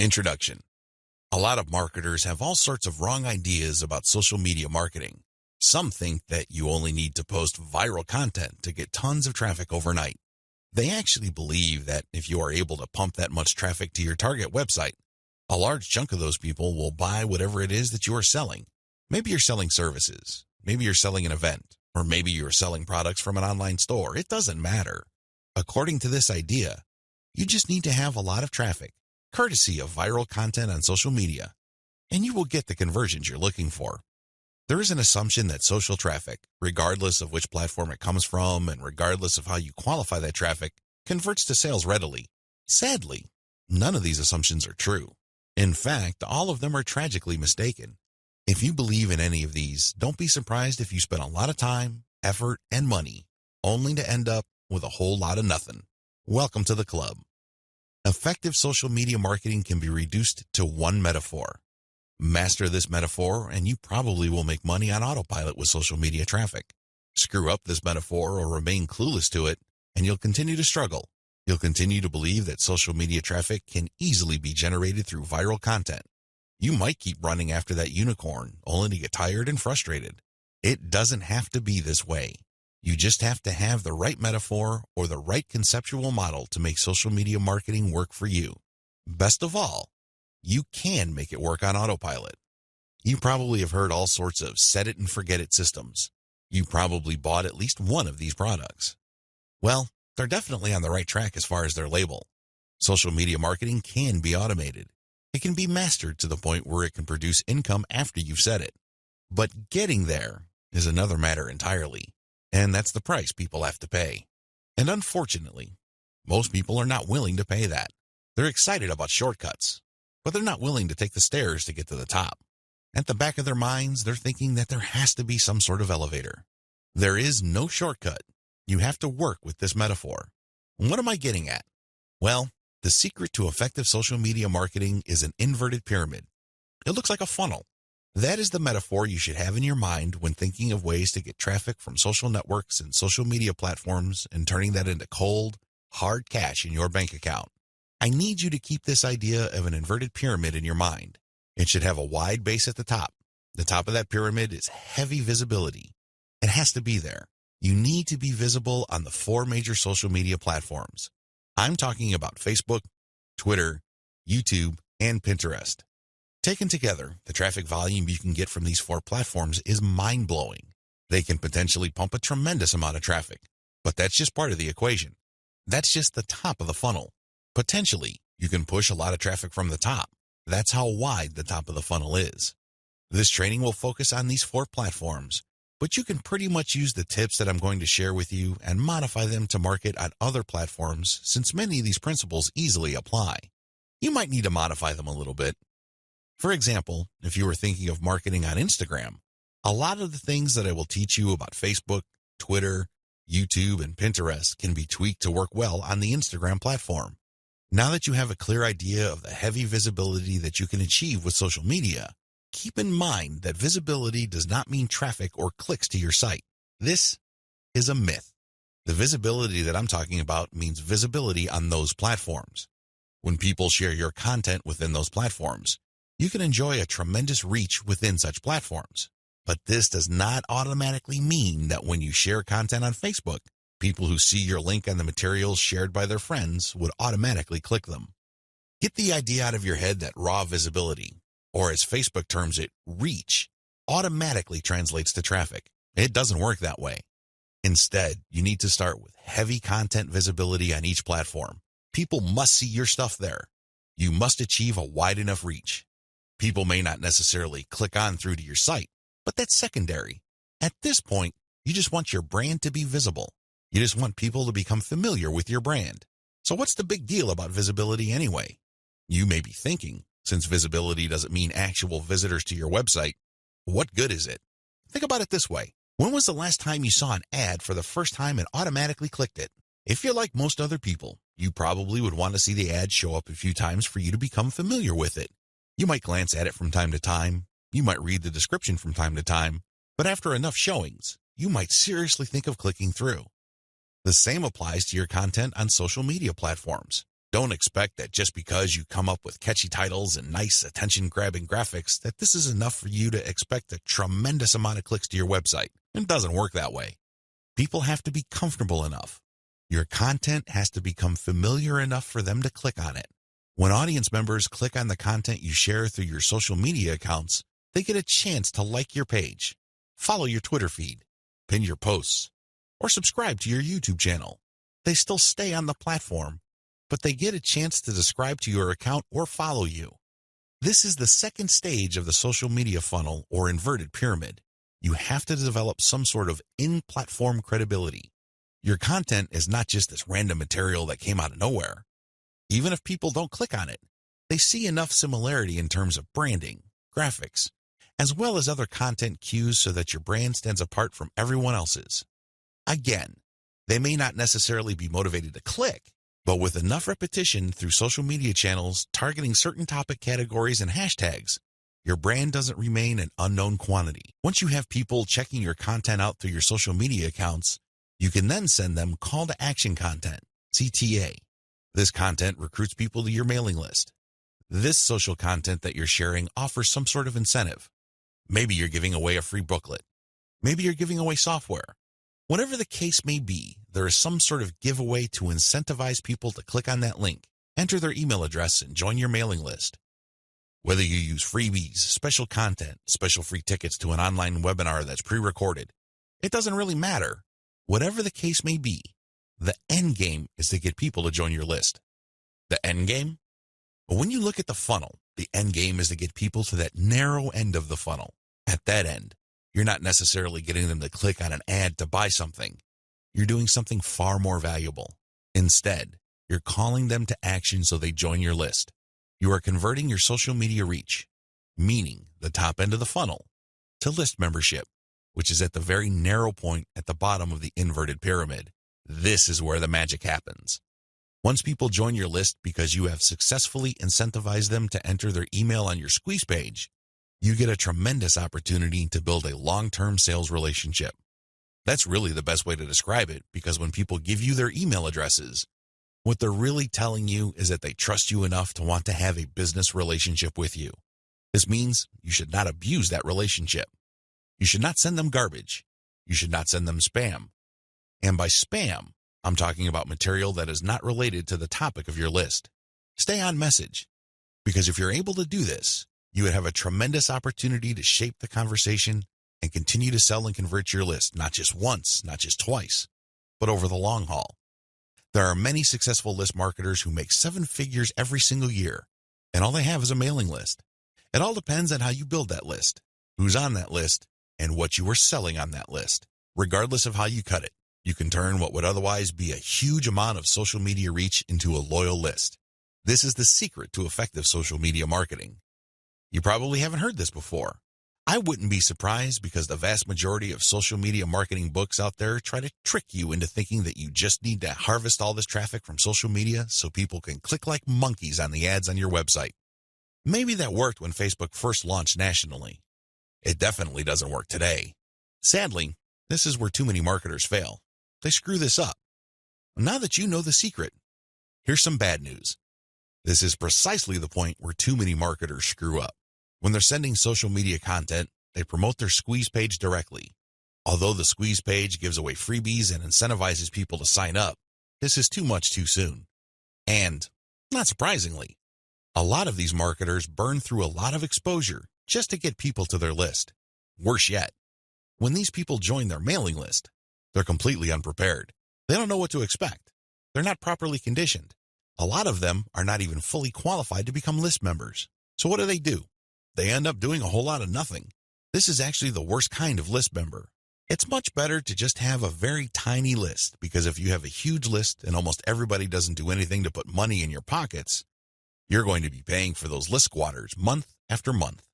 Introduction. A lot of marketers have all sorts of wrong ideas about social media marketing. Some think that you only need to post viral content to get tons of traffic overnight. They actually believe that if you are able to pump that much traffic to your target website, a large chunk of those people will buy whatever it is that you are selling. Maybe you're selling services, maybe you're selling an event, or maybe you're selling products from an online store. It doesn't matter. According to this idea, you just need to have a lot of traffic, courtesy of viral content on social media, and you will get the conversions you're looking for. There is an assumption that social traffic, regardless of which platform it comes from and regardless of how you qualify that traffic, converts to sales readily. Sadly, none of these assumptions are true. In fact, all of them are tragically mistaken. If you believe in any of these, don't be surprised if you spend a lot of time, effort, and money, only to end up with a whole lot of nothing. Welcome to the club. Effective social media marketing can be reduced to one metaphor. Master this metaphor, and you probably will make money on autopilot with social media traffic. Screw up this metaphor or remain clueless to it, and you'll continue to struggle. You'll continue to believe that social media traffic can easily be generated through viral content. You might keep running after that unicorn, only to get tired and frustrated. It doesn't have to be this way. You just have to have the right metaphor or the right conceptual model to make social media marketing work for you. Best of all, you can make it work on autopilot. You probably have heard all sorts of set it and forget it systems. You probably bought at least one of these products. Well, they're definitely on the right track as far as their label. Social media marketing can be automated. It can be mastered to the point where it can produce income after you've set it. But getting there is another matter entirely, and that's the price people have to pay. And unfortunately, most people are not willing to pay that. They're excited about shortcuts, but they're not willing to take the stairs to get to the top. At the back of their minds, they're thinking that there has to be some sort of elevator. There is no shortcut. You have to work with this metaphor. What am I getting at? Well, the secret to effective social media marketing is an inverted pyramid. It looks like a funnel. That is the metaphor you should have in your mind when thinking of ways to get traffic from social networks and social media platforms and turning that into cold, hard cash in your bank account. I need you to keep this idea of an inverted pyramid in your mind. It should have a wide base at the top. The top of that pyramid is heavy visibility. It has to be there. You need to be visible on the 4 major social media platforms. I'm talking about Facebook, Twitter, YouTube, and Pinterest. Taken together, the traffic volume you can get from these 4 platforms is mind-blowing. They can potentially pump a tremendous amount of traffic, but that's just part of the equation. That's just the top of the funnel. Potentially, you can push a lot of traffic from the top. That's how wide the top of the funnel is. This training will focus on these 4 platforms, but you can pretty much use the tips that I'm going to share with you and modify them to market on other platforms, since many of these principles easily apply. You might need to modify them a little bit. For example, if you were thinking of marketing on Instagram, a lot of the things that I will teach you about Facebook, Twitter, YouTube, and Pinterest can be tweaked to work well on the Instagram platform. Now that you have a clear idea of the heavy visibility that you can achieve with social media, keep in mind that visibility does not mean traffic or clicks to your site. This is a myth. The visibility that I'm talking about means visibility on those platforms. When people share your content within those platforms, you can enjoy a tremendous reach within such platforms. But this does not automatically mean that when you share content on Facebook, people who see your link on the materials shared by their friends would automatically click them. Get the idea out of your head that raw visibility, or as Facebook terms it, reach, automatically translates to traffic. It doesn't work that way. Instead, you need to start with heavy content visibility on each platform. People must see your stuff there. You must achieve a wide enough reach. People may not necessarily click on through to your site, but that's secondary. At this point, you just want your brand to be visible. You just want people to become familiar with your brand. So what's the big deal about visibility anyway? You may be thinking, since visibility doesn't mean actual visitors to your website, what good is it? Think about it this way. When was the last time you saw an ad for the first time and automatically clicked it? If you're like most other people, you probably would want to see the ad show up a few times for you to become familiar with it. You might glance at it from time to time. You might read the description from time to time. But after enough showings, you might seriously think of clicking through. The same applies to your content on social media platforms. Don't expect that just because you come up with catchy titles and nice attention-grabbing graphics that this is enough for you to expect a tremendous amount of clicks to your website. It doesn't work that way. People have to be comfortable enough. Your content has to become familiar enough for them to click on it. When audience members click on the content you share through your social media accounts, they get a chance to like your page, follow your Twitter feed, pin your posts, or subscribe to your YouTube channel. They still stay on the platform, but they get a chance to subscribe to your account or follow you. This is the second stage of the social media funnel or inverted pyramid. You have to develop some sort of in-platform credibility. Your content is not just this random material that came out of nowhere. Even if people don't click on it, they see enough similarity in terms of branding, graphics, as well as other content cues so that your brand stands apart from everyone else's. Again, they may not necessarily be motivated to click, but with enough repetition through social media channels targeting certain topic categories and hashtags, your brand doesn't remain an unknown quantity. Once you have people checking your content out through your social media accounts, you can then send them call to action content, CTA. This content recruits people to your mailing list. This social content that you're sharing offers some sort of incentive. Maybe you're giving away a free booklet. Maybe you're giving away software. Whatever the case may be, there is some sort of giveaway to incentivize people to click on that link, enter their email address, and join your mailing list. Whether you use freebies, special content, special free tickets to an online webinar that's pre-recorded, it doesn't really matter. Whatever the case may be, the end game is to get people to join your list. The end game? But when you look at the funnel, the end game is to get people to that narrow end of the funnel. At that end, you're not necessarily getting them to click on an ad to buy something. You're doing something far more valuable. Instead, you're calling them to action so they join your list. You are converting your social media reach, meaning the top end of the funnel, to list membership, which is at the very narrow point at the bottom of the inverted pyramid. This is where the magic happens. Once people join your list because you have successfully incentivized them to enter their email on your squeeze page, you get a tremendous opportunity to build a long-term sales relationship. That's really the best way to describe it, because when people give you their email addresses, what they're really telling you is that they trust you enough to want to have a business relationship with you. This means you should not abuse that relationship. You should not send them garbage. You should not send them spam. And by spam, I'm talking about material that is not related to the topic of your list. Stay on message, because if you're able to do this, you would have a tremendous opportunity to shape the conversation and continue to sell and convert your list, not just once, not just twice, but over the long haul. There are many successful list marketers who make 7 figures every single year, and all they have is a mailing list. It all depends on how you build that list, who's on that list, and what you are selling on that list. Regardless of how you cut it, you can turn what would otherwise be a huge amount of social media reach into a loyal list. This is the secret to effective social media marketing. You probably haven't heard this before. I wouldn't be surprised, because the vast majority of social media marketing books out there try to trick you into thinking that you just need to harvest all this traffic from social media so people can click like monkeys on the ads on your website. Maybe that worked when Facebook first launched nationally. It definitely doesn't work today. Sadly, this is where too many marketers fail. They screw this up. Now that you know the secret, here's some bad news. This is precisely the point where too many marketers screw up. When they're sending social media content, they promote their squeeze page directly. Although the squeeze page gives away freebies and incentivizes people to sign up, this is too much too soon. And, not surprisingly, a lot of these marketers burn through a lot of exposure just to get people to their list. Worse yet, when these people join their mailing list, they're completely unprepared. They don't know what to expect. They're not properly conditioned. A lot of them are not even fully qualified to become list members. So what do? They end up doing a whole lot of nothing. This is actually the worst kind of list member. It's much better to just have a very tiny list, because if you have a huge list and almost everybody doesn't do anything to put money in your pockets, you're going to be paying for those list squatters month after month.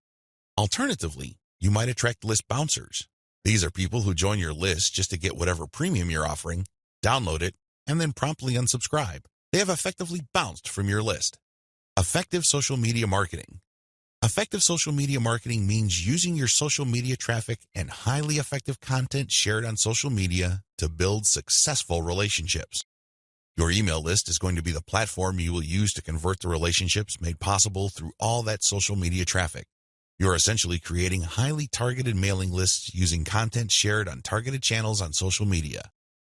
Alternatively, you might attract list bouncers. These are people who join your list just to get whatever premium you're offering, download it, and then promptly unsubscribe. They have effectively bounced from your list. Effective social media marketing. Effective social media marketing means using your social media traffic and highly effective content shared on social media to build successful relationships. Your email list is going to be the platform you will use to convert the relationships made possible through all that social media traffic. You're essentially creating highly targeted mailing lists using content shared on targeted channels on social media.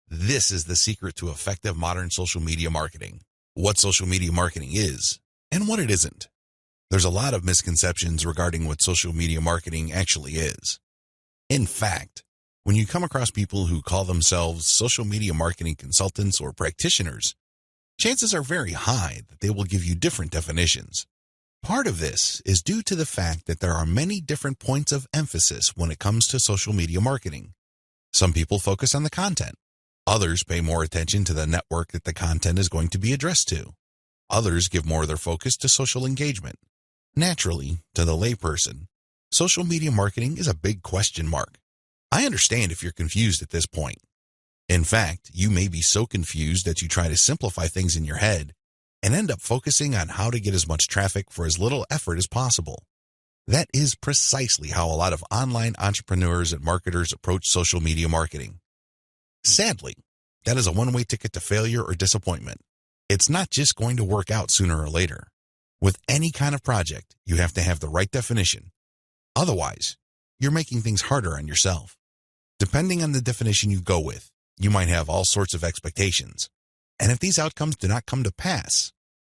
This is the secret to effective modern social media marketing. What social media marketing is and what it isn't. There's a lot of misconceptions regarding what social media marketing actually is. In fact, when you come across people who call themselves social media marketing consultants or practitioners, chances are very high that they will give you different definitions. Part of this is due to the fact that there are many different points of emphasis when it comes to social media marketing. Some people focus on the content. Others pay more attention to the network that the content is going to be addressed to. Others give more of their focus to social engagement. Naturally, to the layperson, social media marketing is a big question mark. I understand if you're confused at this point. In fact, you may be so confused that you try to simplify things in your head and end up focusing on how to get as much traffic for as little effort as possible. That is precisely how a lot of online entrepreneurs and marketers approach social media marketing. Sadly, that is a one-way ticket to failure or disappointment. It's not just going to work out sooner or later. With any kind of project, you have to have the right definition. Otherwise, you're making things harder on yourself. Depending on the definition you go with, you might have all sorts of expectations. And if these outcomes do not come to pass,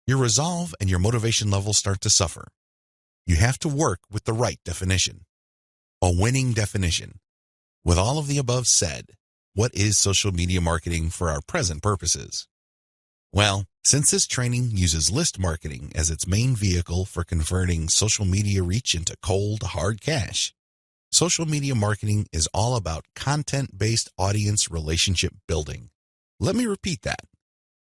your resolve and your motivation levels start to suffer. You have to work with the right definition. A winning definition. With all of the above said, what is social media marketing for our present purposes? Well, since this training uses list marketing as its main vehicle for converting social media reach into cold, hard cash, social media marketing is all about content-based audience relationship building. Let me repeat that.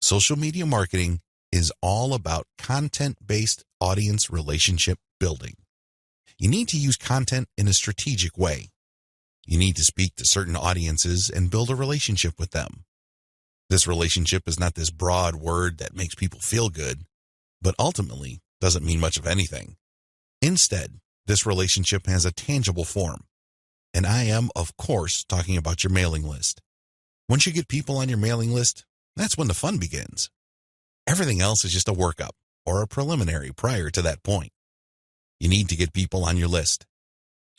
Social media marketing is all about content-based audience relationship building. You need to use content in a strategic way. You need to speak to certain audiences and build a relationship with them. This relationship is not this broad word that makes people feel good, but ultimately doesn't mean much of anything. Instead, this relationship has a tangible form. And I am, of course, talking about your mailing list. Once you get people on your mailing list, that's when the fun begins. Everything else is just a workup or a preliminary prior to that point. You need to get people on your list.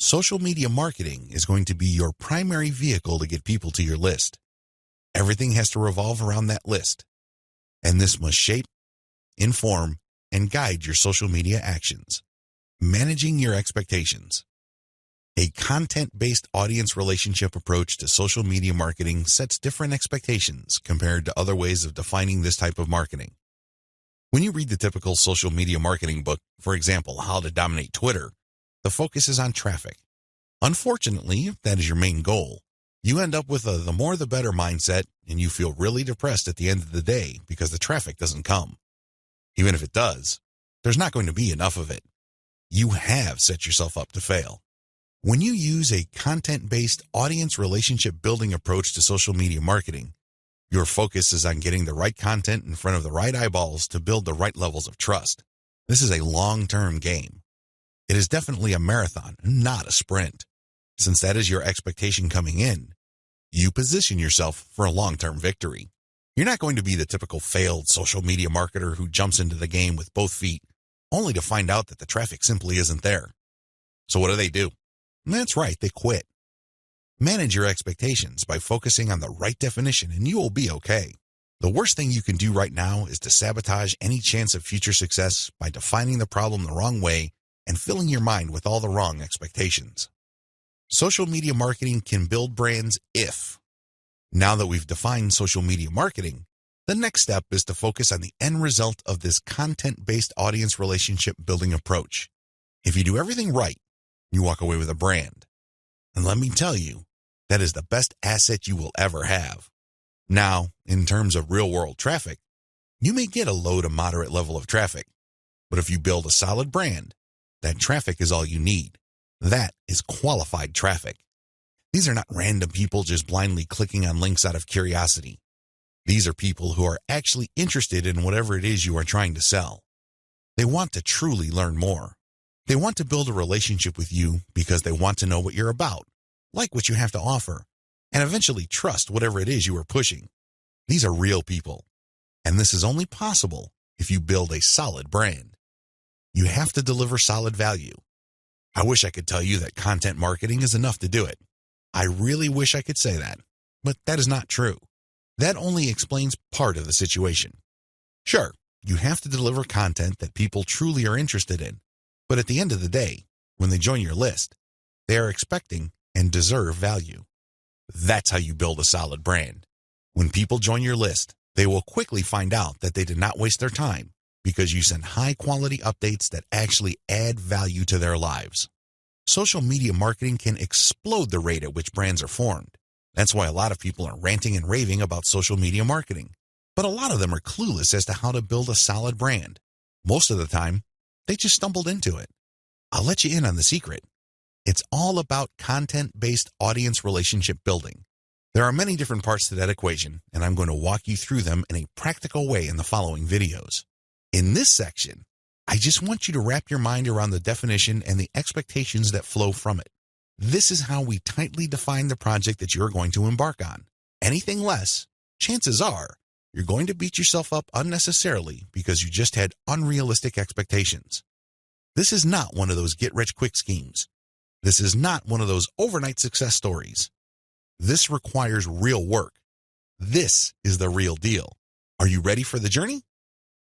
Social media marketing is going to be your primary vehicle to get people to your list. Everything has to revolve around that list. And this must shape, inform, and guide your social media actions. Managing your expectations. A content-based audience relationship approach to social media marketing sets different expectations compared to other ways of defining this type of marketing. When you read the typical social media marketing book, for example, How to Dominate Twitter, the focus is on traffic. Unfortunately, if that is your main goal, you end up with a the more the better mindset and you feel really depressed at the end of the day because the traffic doesn't come. Even if it does, there's not going to be enough of it. You have set yourself up to fail. When you use a content-based audience relationship building approach to social media marketing, your focus is on getting the right content in front of the right eyeballs to build the right levels of trust. This is a long-term game. It is definitely a marathon, not a sprint. Since that is your expectation coming in, you position yourself for a long-term victory. You're not going to be the typical failed social media marketer who jumps into the game with both feet, only to find out that the traffic simply isn't there. So what do? That's right, they quit. Manage your expectations by focusing on the right definition and you will be okay. The worst thing you can do right now is to sabotage any chance of future success by defining the problem the wrong way and filling your mind with all the wrong expectations. Social media marketing can build brands if. Now that we've defined social media marketing, the next step is to focus on the end result of this content-based audience relationship building approach. If you do everything right, you walk away with a brand. And let me tell you, that is the best asset you will ever have. Now, in terms of real-world traffic, you may get a low to moderate level of traffic. But if you build a solid brand, that traffic is all you need. That is qualified traffic. These are not random people just blindly clicking on links out of curiosity. These are people who are actually interested in whatever it is you are trying to sell. They want to truly learn more. They want to build a relationship with you because they want to know what you're about, like what you have to offer, and eventually trust whatever it is you are pushing. These are real people. And this is only possible if you build a solid brand. You have to deliver solid value. I wish I could tell you that content marketing is enough to do it. I really wish I could say that, but that is not true. That only explains part of the situation. Sure, you have to deliver content that people truly are interested in, but at the end of the day, when they join your list, they are expecting and deserve value. That's how you build a solid brand. When people join your list, they will quickly find out that they did not waste their time because you send high-quality updates that actually add value to their lives. Social media marketing can explode the rate at which brands are formed. That's why a lot of people are ranting and raving about social media marketing. But a lot of them are clueless as to how to build a solid brand. Most of the time, they just stumbled into it. I'll let you in on the secret. It's all about content-based audience relationship building. There are many different parts to that equation, and I'm going to walk you through them in a practical way in the following videos. In this section, I just want you to wrap your mind around the definition and the expectations that flow from it. This is how we tightly define the project that you're going to embark on. Anything less, chances are, you're going to beat yourself up unnecessarily because you just had unrealistic expectations. This is not one of those get-rich-quick schemes. This is not one of those overnight success stories. This requires real work. This is the real deal. Are you ready for the journey?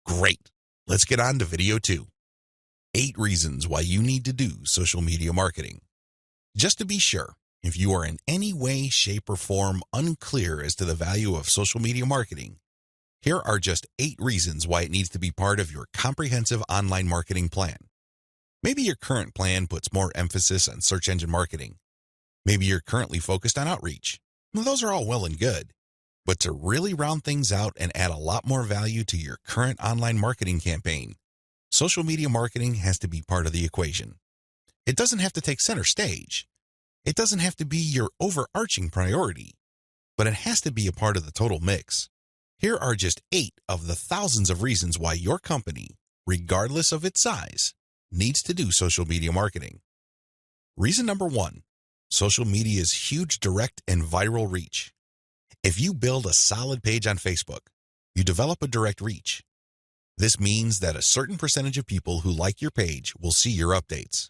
Great. Let's get on to video 2. 8 reasons why you need to do social media marketing. Just to be sure, if you are in any way, shape, or form unclear as to the value of social media marketing, here are just 8 reasons why it needs to be part of your comprehensive online marketing plan. Maybe your current plan puts more emphasis on search engine marketing. Maybe you're currently focused on outreach. Well, those are all well and good. But to really round things out and add a lot more value to your current online marketing campaign, social media marketing has to be part of the equation. It doesn't have to take center stage. It doesn't have to be your overarching priority, but it has to be a part of the total mix. Here are just 8 of the thousands of reasons why your company, regardless of its size, needs to do social media marketing. Reason number 1, social media's huge direct and viral reach. If you build a solid page on Facebook, you develop a direct reach. This means that a certain percentage of people who like your page will see your updates.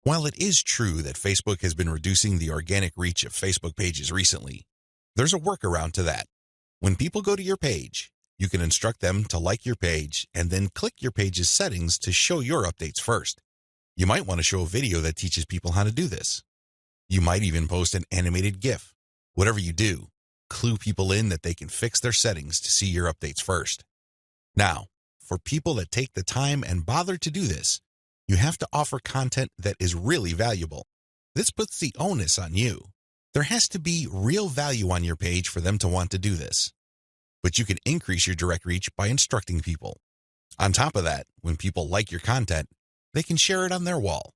While it is true that Facebook has been reducing the organic reach of Facebook pages recently, there's a workaround to that. When people go to your page, you can instruct them to like your page and then click your page's settings to show your updates first. You might want to show a video that teaches people how to do this. You might even post an animated GIF. Whatever you do, clue people in that they can fix their settings to see your updates first. Now, for people that take the time and bother to do this, you have to offer content that is really valuable. This puts the onus on you. There has to be real value on your page for them to want to do this. But you can increase your direct reach by instructing people. On top of that, when people like your content, they can share it on their wall.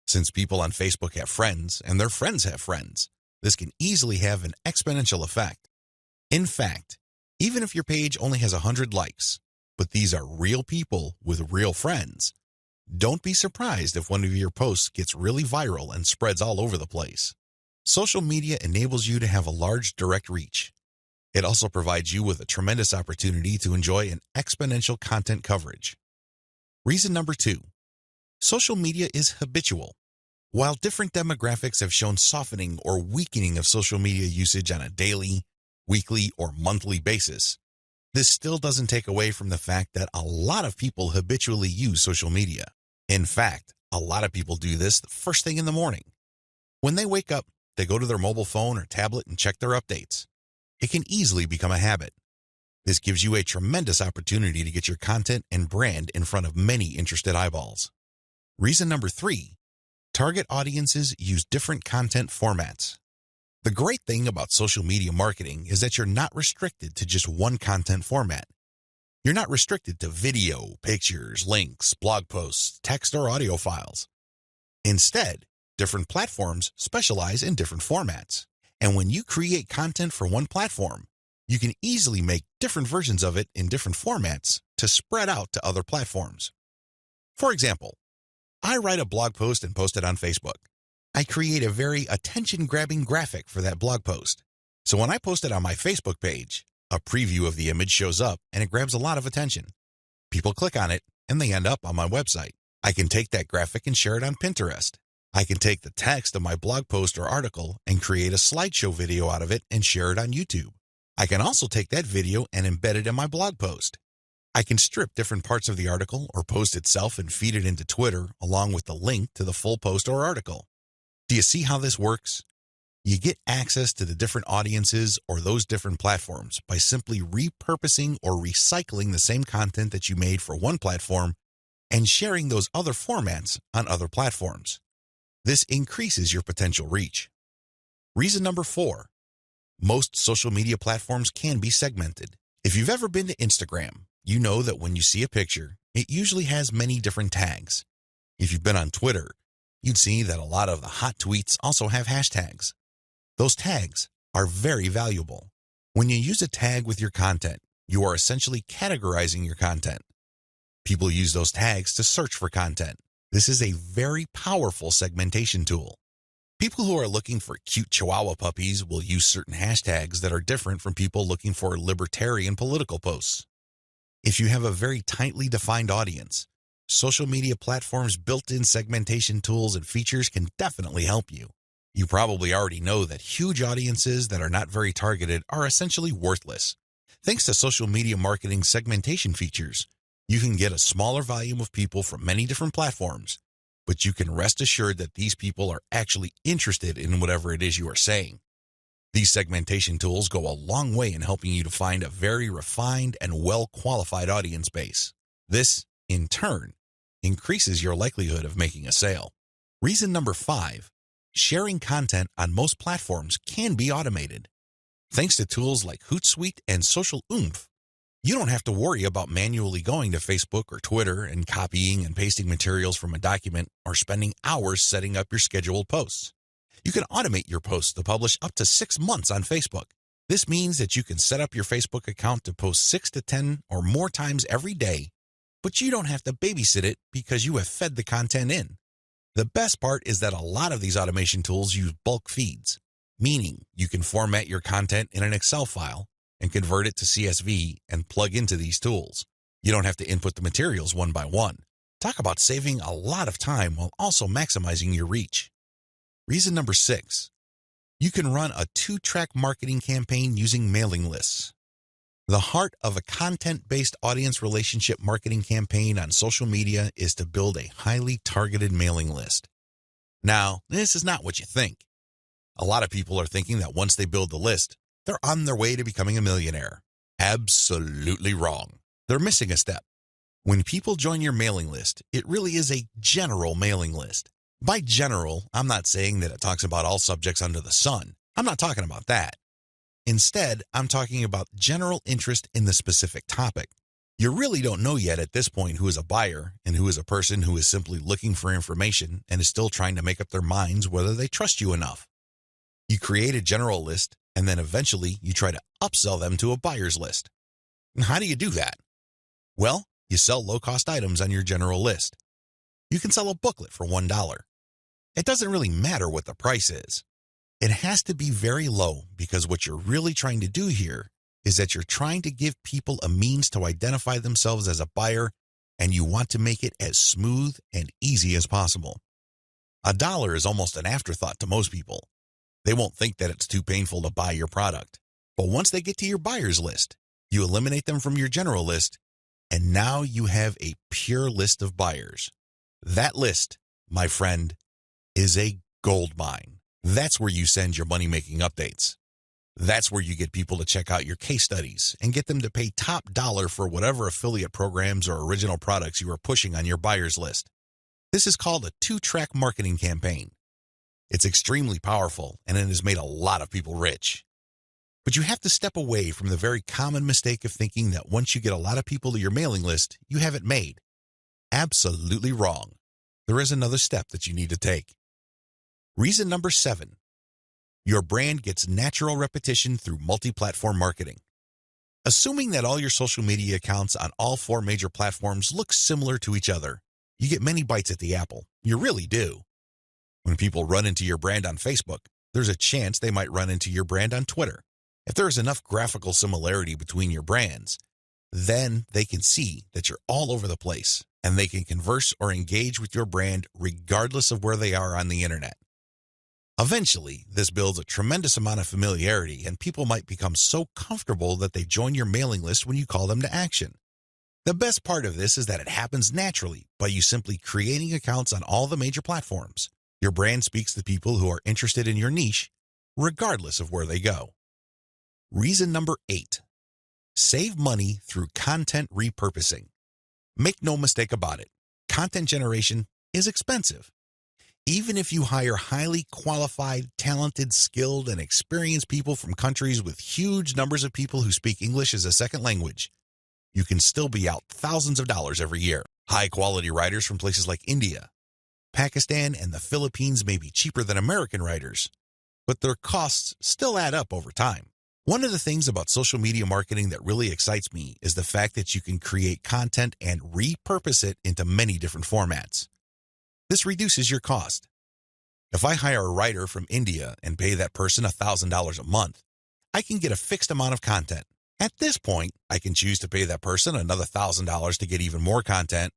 Since people on Facebook have friends and their friends have friends, this can easily have an exponential effect. In fact, even if your page only has 100 likes, but these are real people with real friends, don't be surprised if one of your posts gets really viral and spreads all over the place. Social media enables you to have a large direct reach. It also provides you with a tremendous opportunity to enjoy an exponential content coverage. Reason number 2, social media is habitual. While different demographics have shown softening or weakening of social media usage on a daily, weekly, or monthly basis, this still doesn't take away from the fact that a lot of people habitually use social media. In fact, a lot of people do this the first thing in the morning. When they wake up, they go to their mobile phone or tablet and check their updates. It can easily become a habit. This gives you a tremendous opportunity to get your content and brand in front of many interested eyeballs. Reason number 3, target audiences use different content formats. The great thing about social media marketing is that you're not restricted to just one content format. You're not restricted to video, pictures, links, blog posts, text, or audio files. Instead, different platforms specialize in different formats. And when you create content for one platform, you can easily make different versions of it in different formats to spread out to other platforms. For example, I write a blog post and post it on Facebook. I create a very attention-grabbing graphic for that blog post. So when I post it on my Facebook page, A preview of the image shows up and it grabs a lot of attention. People click on it and they end up on my website. I can take that graphic and share it on Pinterest. I can take the text of my blog post or article and create a slideshow video out of it and share it on YouTube. I can also take that video and embed it in my blog post. I can strip different parts of the article or post itself and feed it into Twitter along with the link to the full post or article. Do you see how this works? You get access to the different audiences or those different platforms by simply repurposing or recycling the same content that you made for one platform and sharing those other formats on other platforms. This increases your potential reach. Reason number 4, most social media platforms can be segmented. If you've ever been to Instagram, you know that when you see a picture, it usually has many different tags. If you've been on Twitter, you'd see that a lot of the hot tweets also have hashtags. Those tags are very valuable. When you use a tag with your content, you are essentially categorizing your content. People use those tags to search for content. This is a very powerful segmentation tool. People who are looking for cute Chihuahua puppies will use certain hashtags that are different from people looking for libertarian political posts. If you have a very tightly defined audience, social media platforms' built-in segmentation tools and features can definitely help you. You probably already know that huge audiences that are not very targeted are essentially worthless. Thanks to social media marketing segmentation features, you can get a smaller volume of people from many different platforms, but you can rest assured that these people are actually interested in whatever it is you are saying. These segmentation tools go a long way in helping you to find a very refined and well-qualified audience base. This, in turn, increases your likelihood of making a sale. Reason number 5, sharing content on most platforms can be automated. Thanks to tools like Hootsuite and Social Oomph, you don't have to worry about manually going to Facebook or Twitter and copying and pasting materials from a document or spending hours setting up your scheduled posts. You can automate your posts to publish up to 6 months on Facebook. This means that you can set up your Facebook account to post 6 to 10 or more times every day, but you don't have to babysit it because you have fed the content in. The best part is that a lot of these automation tools use bulk feeds, meaning you can format your content in an Excel file and convert it to CSV and plug into these tools. You don't have to input the materials one by one. Talk about saving a lot of time while also maximizing your reach. Reason number 6, you can run a 2-track marketing campaign using mailing lists. The heart of a content-based audience relationship marketing campaign on social media is to build a highly targeted mailing list. Now, this is not what you think. A lot of people are thinking that once they build the list, they're on their way to becoming a millionaire. Absolutely wrong. They're missing a step. When people join your mailing list, it really is a general mailing list. By general, I'm not saying that it talks about all subjects under the sun. I'm not talking about that. Instead, I'm talking about general interest in the specific topic. You really don't know yet at this point who is a buyer and who is a person who is simply looking for information and is still trying to make up their minds whether they trust you enough. You create a general list, and then eventually you try to upsell them to a buyer's list. And how do you do that? Well, you sell low-cost items on your general list. You can sell a booklet for $1. It doesn't really matter what the price is. It has to be very low because what you're really trying to do here is that you're trying to give people a means to identify themselves as a buyer, and you want to make it as smooth and easy as possible. $1 is almost an afterthought to most people. They won't think that it's too painful to buy your product. But once they get to your buyer's list, you eliminate them from your general list, and now you have a pure list of buyers. That list, my friend, is a gold mine. That's where you send your money-making updates. That's where you get people to check out your case studies and get them to pay top dollar for whatever affiliate programs or original products you are pushing on your buyer's list. This is called a 2-track marketing campaign. It's extremely powerful, and it has made a lot of people rich. But you have to step away from the very common mistake of thinking that once you get a lot of people to your mailing list, you have it made. Absolutely wrong. There is another step that you need to take. Reason number 7, your brand gets natural repetition through multi-platform marketing. Assuming that all your social media accounts on all 4 major platforms look similar to each other, you get many bites at the apple. You really do. When people run into your brand on Facebook, there's a chance they might run into your brand on Twitter. If there is enough graphical similarity between your brands, then they can see that you're all over the place and they can converse or engage with your brand regardless of where they are on the internet. Eventually, this builds a tremendous amount of familiarity and people might become so comfortable that they join your mailing list when you call them to action. The best part of this is that it happens naturally by you simply creating accounts on all the major platforms. Your brand speaks to people who are interested in your niche, regardless of where they go. Reason number 8. Save money through content repurposing. Make no mistake about it, content generation is expensive. Even if you hire highly qualified, talented, skilled, and experienced people from countries with huge numbers of people who speak English as a second language, you can still be out thousands of dollars every year. High-quality writers from places like India, Pakistan, and the Philippines may be cheaper than American writers, but their costs still add up over time. One of the things about social media marketing that really excites me is the fact that you can create content and repurpose it into many different formats. This reduces your cost. If I hire a writer from India and pay that person $1,000 a month, I can get a fixed amount of content. At this point, I can choose to pay that person another $1,000 to get even more content,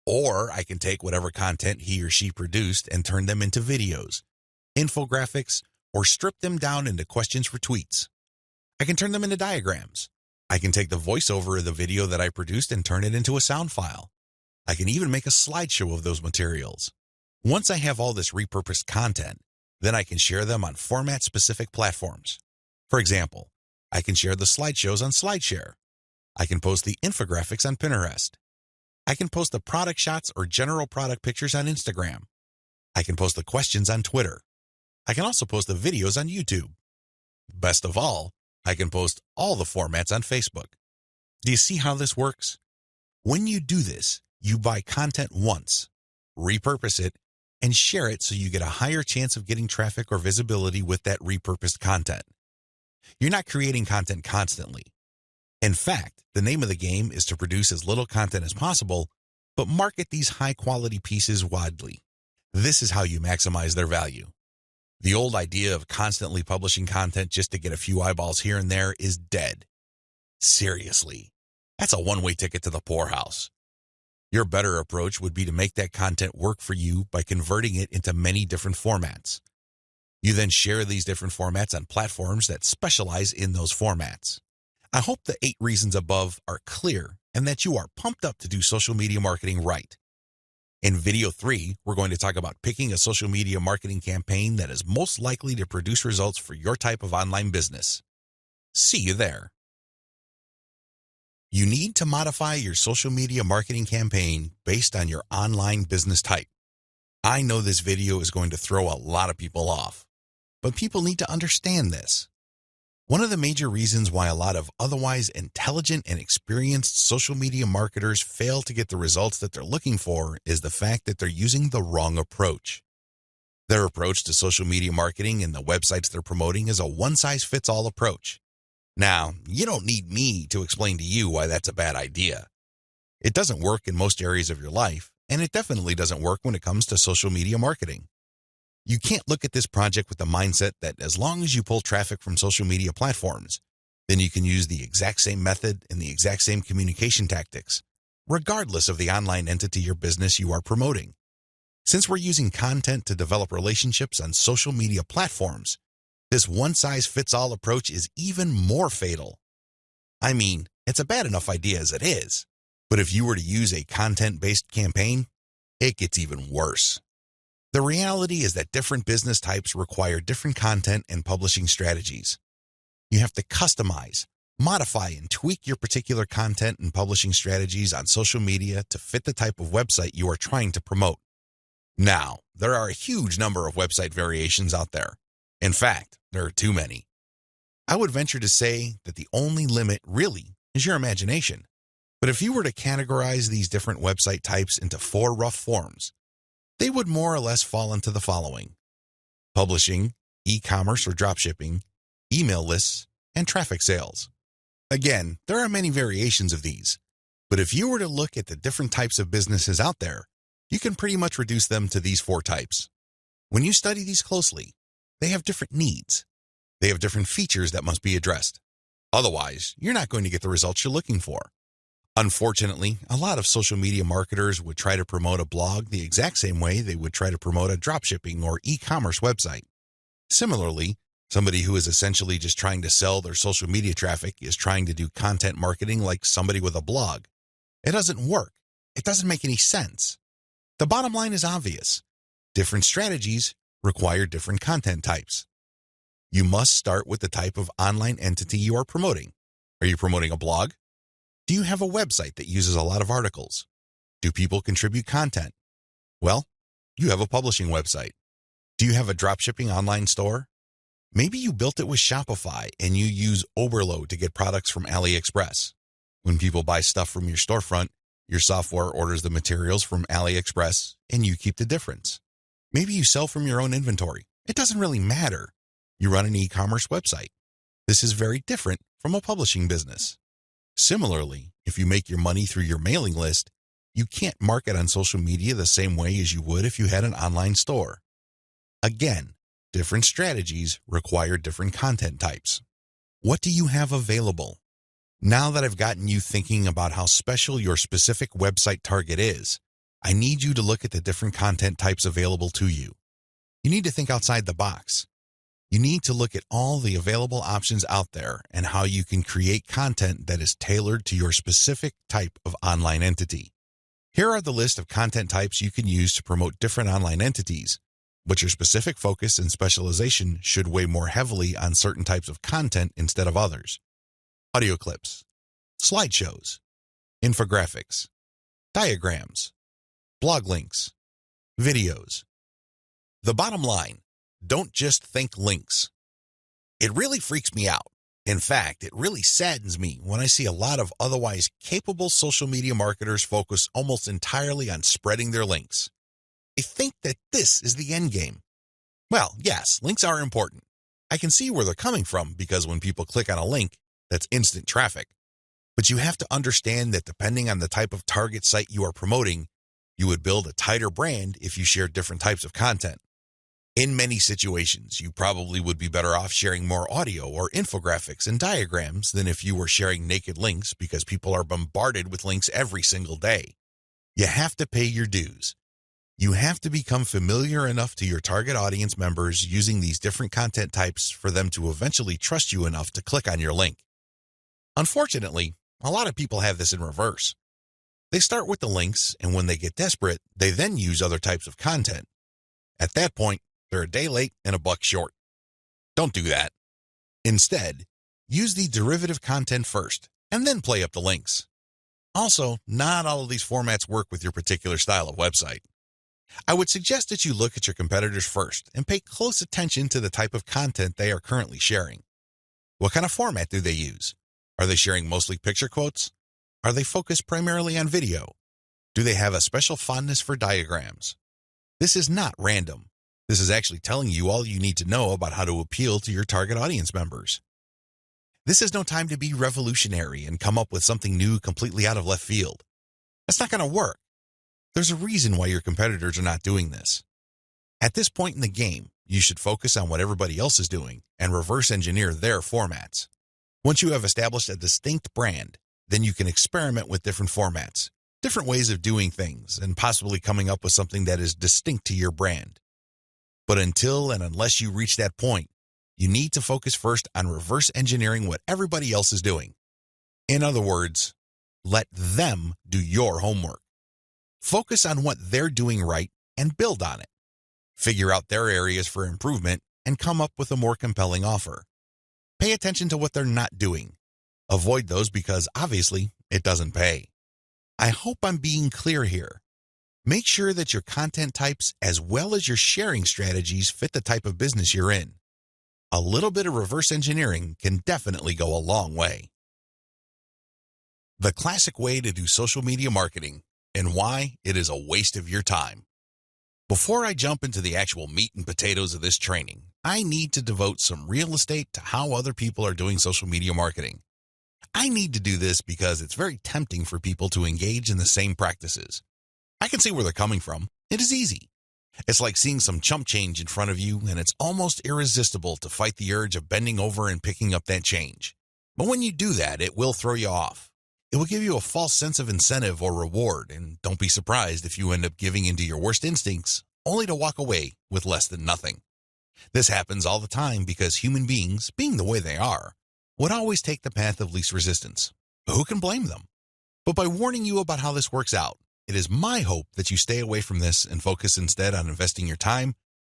or I can take whatever content he or she produced and turn them into videos, infographics, or strip them down into questions for tweets. I can turn them into diagrams. I can take the voiceover of the video that I produced and turn it into a sound file. I can even make a slideshow of those materials. Once I have all this repurposed content, then I can share them on format-specific platforms. For example, I can share the slideshows on SlideShare. I can post the infographics on Pinterest. I can post the product shots or general product pictures on Instagram. I can post the questions on Twitter. I can also post the videos on YouTube. Best of all, I can post all the formats on Facebook. Do you see how this works? When you do this, you buy content once, repurpose it, and share it so you get a higher chance of getting traffic or visibility with that repurposed content. You're not creating content constantly. In fact, the name of the game is to produce as little content as possible, but market these high-quality pieces widely. This is how you maximize their value. The old idea of constantly publishing content just to get a few eyeballs here and there is dead. Seriously, that's a one-way ticket to the poorhouse. Your better approach would be to make that content work for you by converting it into many different formats. You then share these different formats on platforms that specialize in those formats. I hope the 8 reasons above are clear and that you are pumped up to do social media marketing right. In video 3, we're going to talk about picking a social media marketing campaign that is most likely to produce results for your type of online business. See you there. You need to modify your social media marketing campaign based on your online business type. I know this video is going to throw a lot of people off, but people need to understand this. One of the major reasons why a lot of otherwise intelligent and experienced social media marketers fail to get the results that they're looking for is the fact that they're using the wrong approach. Their approach to social media marketing and the websites they're promoting is a one-size-fits-all approach. Now, you don't need me to explain to you why that's a bad idea. It doesn't work in most areas of your life, and it definitely doesn't work when it comes to social media marketing. You can't look at this project with the mindset that as long as you pull traffic from social media platforms, then you can use the exact same method and the exact same communication tactics, regardless of the online entity or business you are promoting. Since we're using content to develop relationships on social media platforms, this one-size-fits-all approach is even more fatal. I mean, it's a bad enough idea as it is, but if you were to use a content-based campaign, it gets even worse. The reality is that different business types require different content and publishing strategies. You have to customize, modify, and tweak your particular content and publishing strategies on social media to fit the type of website you are trying to promote. Now, there are a huge number of website variations out there. In fact, there are too many. I would venture to say that the only limit really is your imagination. But if you were to categorize these different website types into 4 rough forms, they would more or less fall into the following: publishing, e-commerce or dropshipping, email lists, and traffic sales. Again, there are many variations of these, but if you were to look at the different types of businesses out there, you can pretty much reduce them to these 4 types. When you study these closely, they have different needs. They have different features that must be addressed. Otherwise, you're not going to get the results you're looking for. Unfortunately, a lot of social media marketers would try to promote a blog the exact same way they would try to promote a dropshipping or e-commerce website. Similarly, somebody who is essentially just trying to sell their social media traffic is trying to do content marketing like somebody with a blog. It doesn't work. It doesn't make any sense. The bottom line is obvious. Different strategies require different content types. You must start with the type of online entity you are promoting. Are you promoting a blog? Do you have a website that uses a lot of articles? Do people contribute content? Well, you have a publishing website. Do you have a dropshipping online store? Maybe you built it with Shopify and you use Oberlo to get products from AliExpress. When people buy stuff from your storefront, your software orders the materials from AliExpress and you keep the difference. Maybe you sell from your own inventory. It doesn't really matter. You run an e-commerce website. This is very different from a publishing business. Similarly, if you make your money through your mailing list, you can't market on social media the same way as you would if you had an online store. Again, different strategies require different content types. What do you have available? Now that I've gotten you thinking about how special your specific website target is, I need you to look at the different content types available to you. You need to think outside the box. You need to look at all the available options out there and how you can create content that is tailored to your specific type of online entity. Here are the list of content types you can use to promote different online entities, but your specific focus and specialization should weigh more heavily on certain types of content instead of others. Audio clips, slideshows, infographics, diagrams, blog links, videos. The bottom line, don't just think links. It really freaks me out. In fact, it really saddens me when I see a lot of otherwise capable social media marketers focus almost entirely on spreading their links. They think that this is the end game. Well, yes, links are important. I can see where they're coming from because when people click on a link, that's instant traffic. But you have to understand that depending on the type of target site you are promoting, you would build a tighter brand if you share different types of content. In many situations, you probably would be better off sharing more audio or infographics and diagrams than if you were sharing naked links because people are bombarded with links every single day. You have to pay your dues. You have to become familiar enough to your target audience members using these different content types for them to eventually trust you enough to click on your link. Unfortunately, a lot of people have this in reverse. They start with the links, and when they get desperate, they then use other types of content. At that point, they're a day late and a buck short. Don't do that. Instead, use the derivative content first, and then play up the links. Also, not all of these formats work with your particular style of website. I would suggest that you look at your competitors first and pay close attention to the type of content they are currently sharing. What kind of format do they use? Are they sharing mostly picture quotes? Are they focused primarily on video? Do they have a special fondness for diagrams? This is not random. This is actually telling you all you need to know about how to appeal to your target audience members. This is no time to be revolutionary and come up with something new completely out of left field. That's not going to work. There's a reason why your competitors are not doing this. At this point in the game, you should focus on what everybody else is doing and reverse engineer their formats. Once you have established a distinct brand, then you can experiment with different formats, different ways of doing things, and possibly coming up with something that is distinct to your brand. But until and unless you reach that point, you need to focus first on reverse engineering what everybody else is doing. In other words, let them do your homework. Focus on what they're doing right and build on it. Figure out their areas for improvement and come up with a more compelling offer. Pay attention to what they're not doing. Avoid those because obviously it doesn't pay. I hope I'm being clear here. Make sure that your content types as well as your sharing strategies fit the type of business you're in. A little bit of reverse engineering can definitely go a long way. The classic way to do social media marketing and why it is a waste of your time. Before I jump into the actual meat and potatoes of this training, I need to devote some real estate to how other people are doing social media marketing. I need to do this because it's very tempting for people to engage in the same practices. I can see where they're coming from. It is easy. It's like seeing some chump change in front of you, and it's almost irresistible to fight the urge of bending over and picking up that change. But when you do that, it will throw you off. It will give you a false sense of incentive or reward, and don't be surprised if you end up giving into your worst instincts, only to walk away with less than nothing. This happens all the time because human beings, being the way they are, would always take the path of least resistance. But who can blame them? But by warning you about how this works out, it is my hope that you stay away from this and focus instead on investing your time,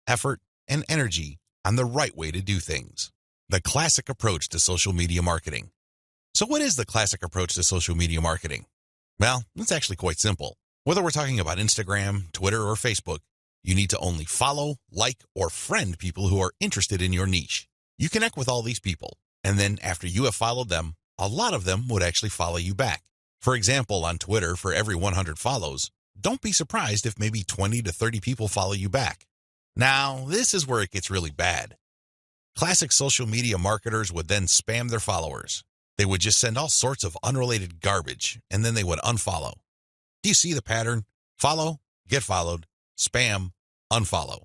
effort, and energy on the right way to do things. The classic approach to social media marketing. So what is the classic approach to social media marketing? Well, it's actually quite simple. Whether we're talking about Instagram, Twitter, or Facebook, you need to only follow, like, or friend people who are interested in your niche. You connect with all these people, and then after you have followed them, a lot of them would actually follow you back. For example, on Twitter, for every 100 follows, don't be surprised if maybe 20 to 30 people follow you back. Now, this is where it gets really bad. Classic social media marketers would then spam their followers. They would just send all sorts of unrelated garbage, and then they would unfollow. Do you see the pattern? Follow, get followed, spam, unfollow.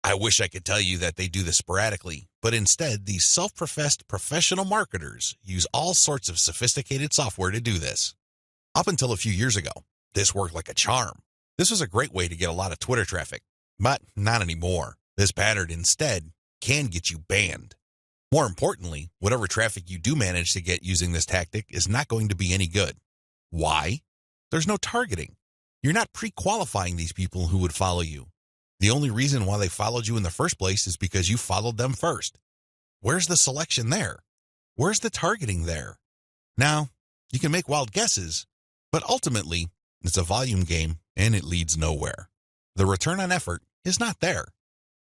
I wish I could tell you that they do this sporadically, but instead, these self-professed professional marketers use all sorts of sophisticated software to do this. Up until a few years ago, this worked like a charm. This was a great way to get a lot of Twitter traffic, but not anymore. This pattern instead can get you banned. More importantly, whatever traffic you do manage to get using this tactic is not going to be any good. Why? There's no targeting. You're not pre-qualifying these people who would follow you. The only reason why they followed you in the first place is because you followed them first. Where's the selection there? Where's the targeting there? Now, you can make wild guesses, but ultimately, it's a volume game and it leads nowhere. The return on effort is not there.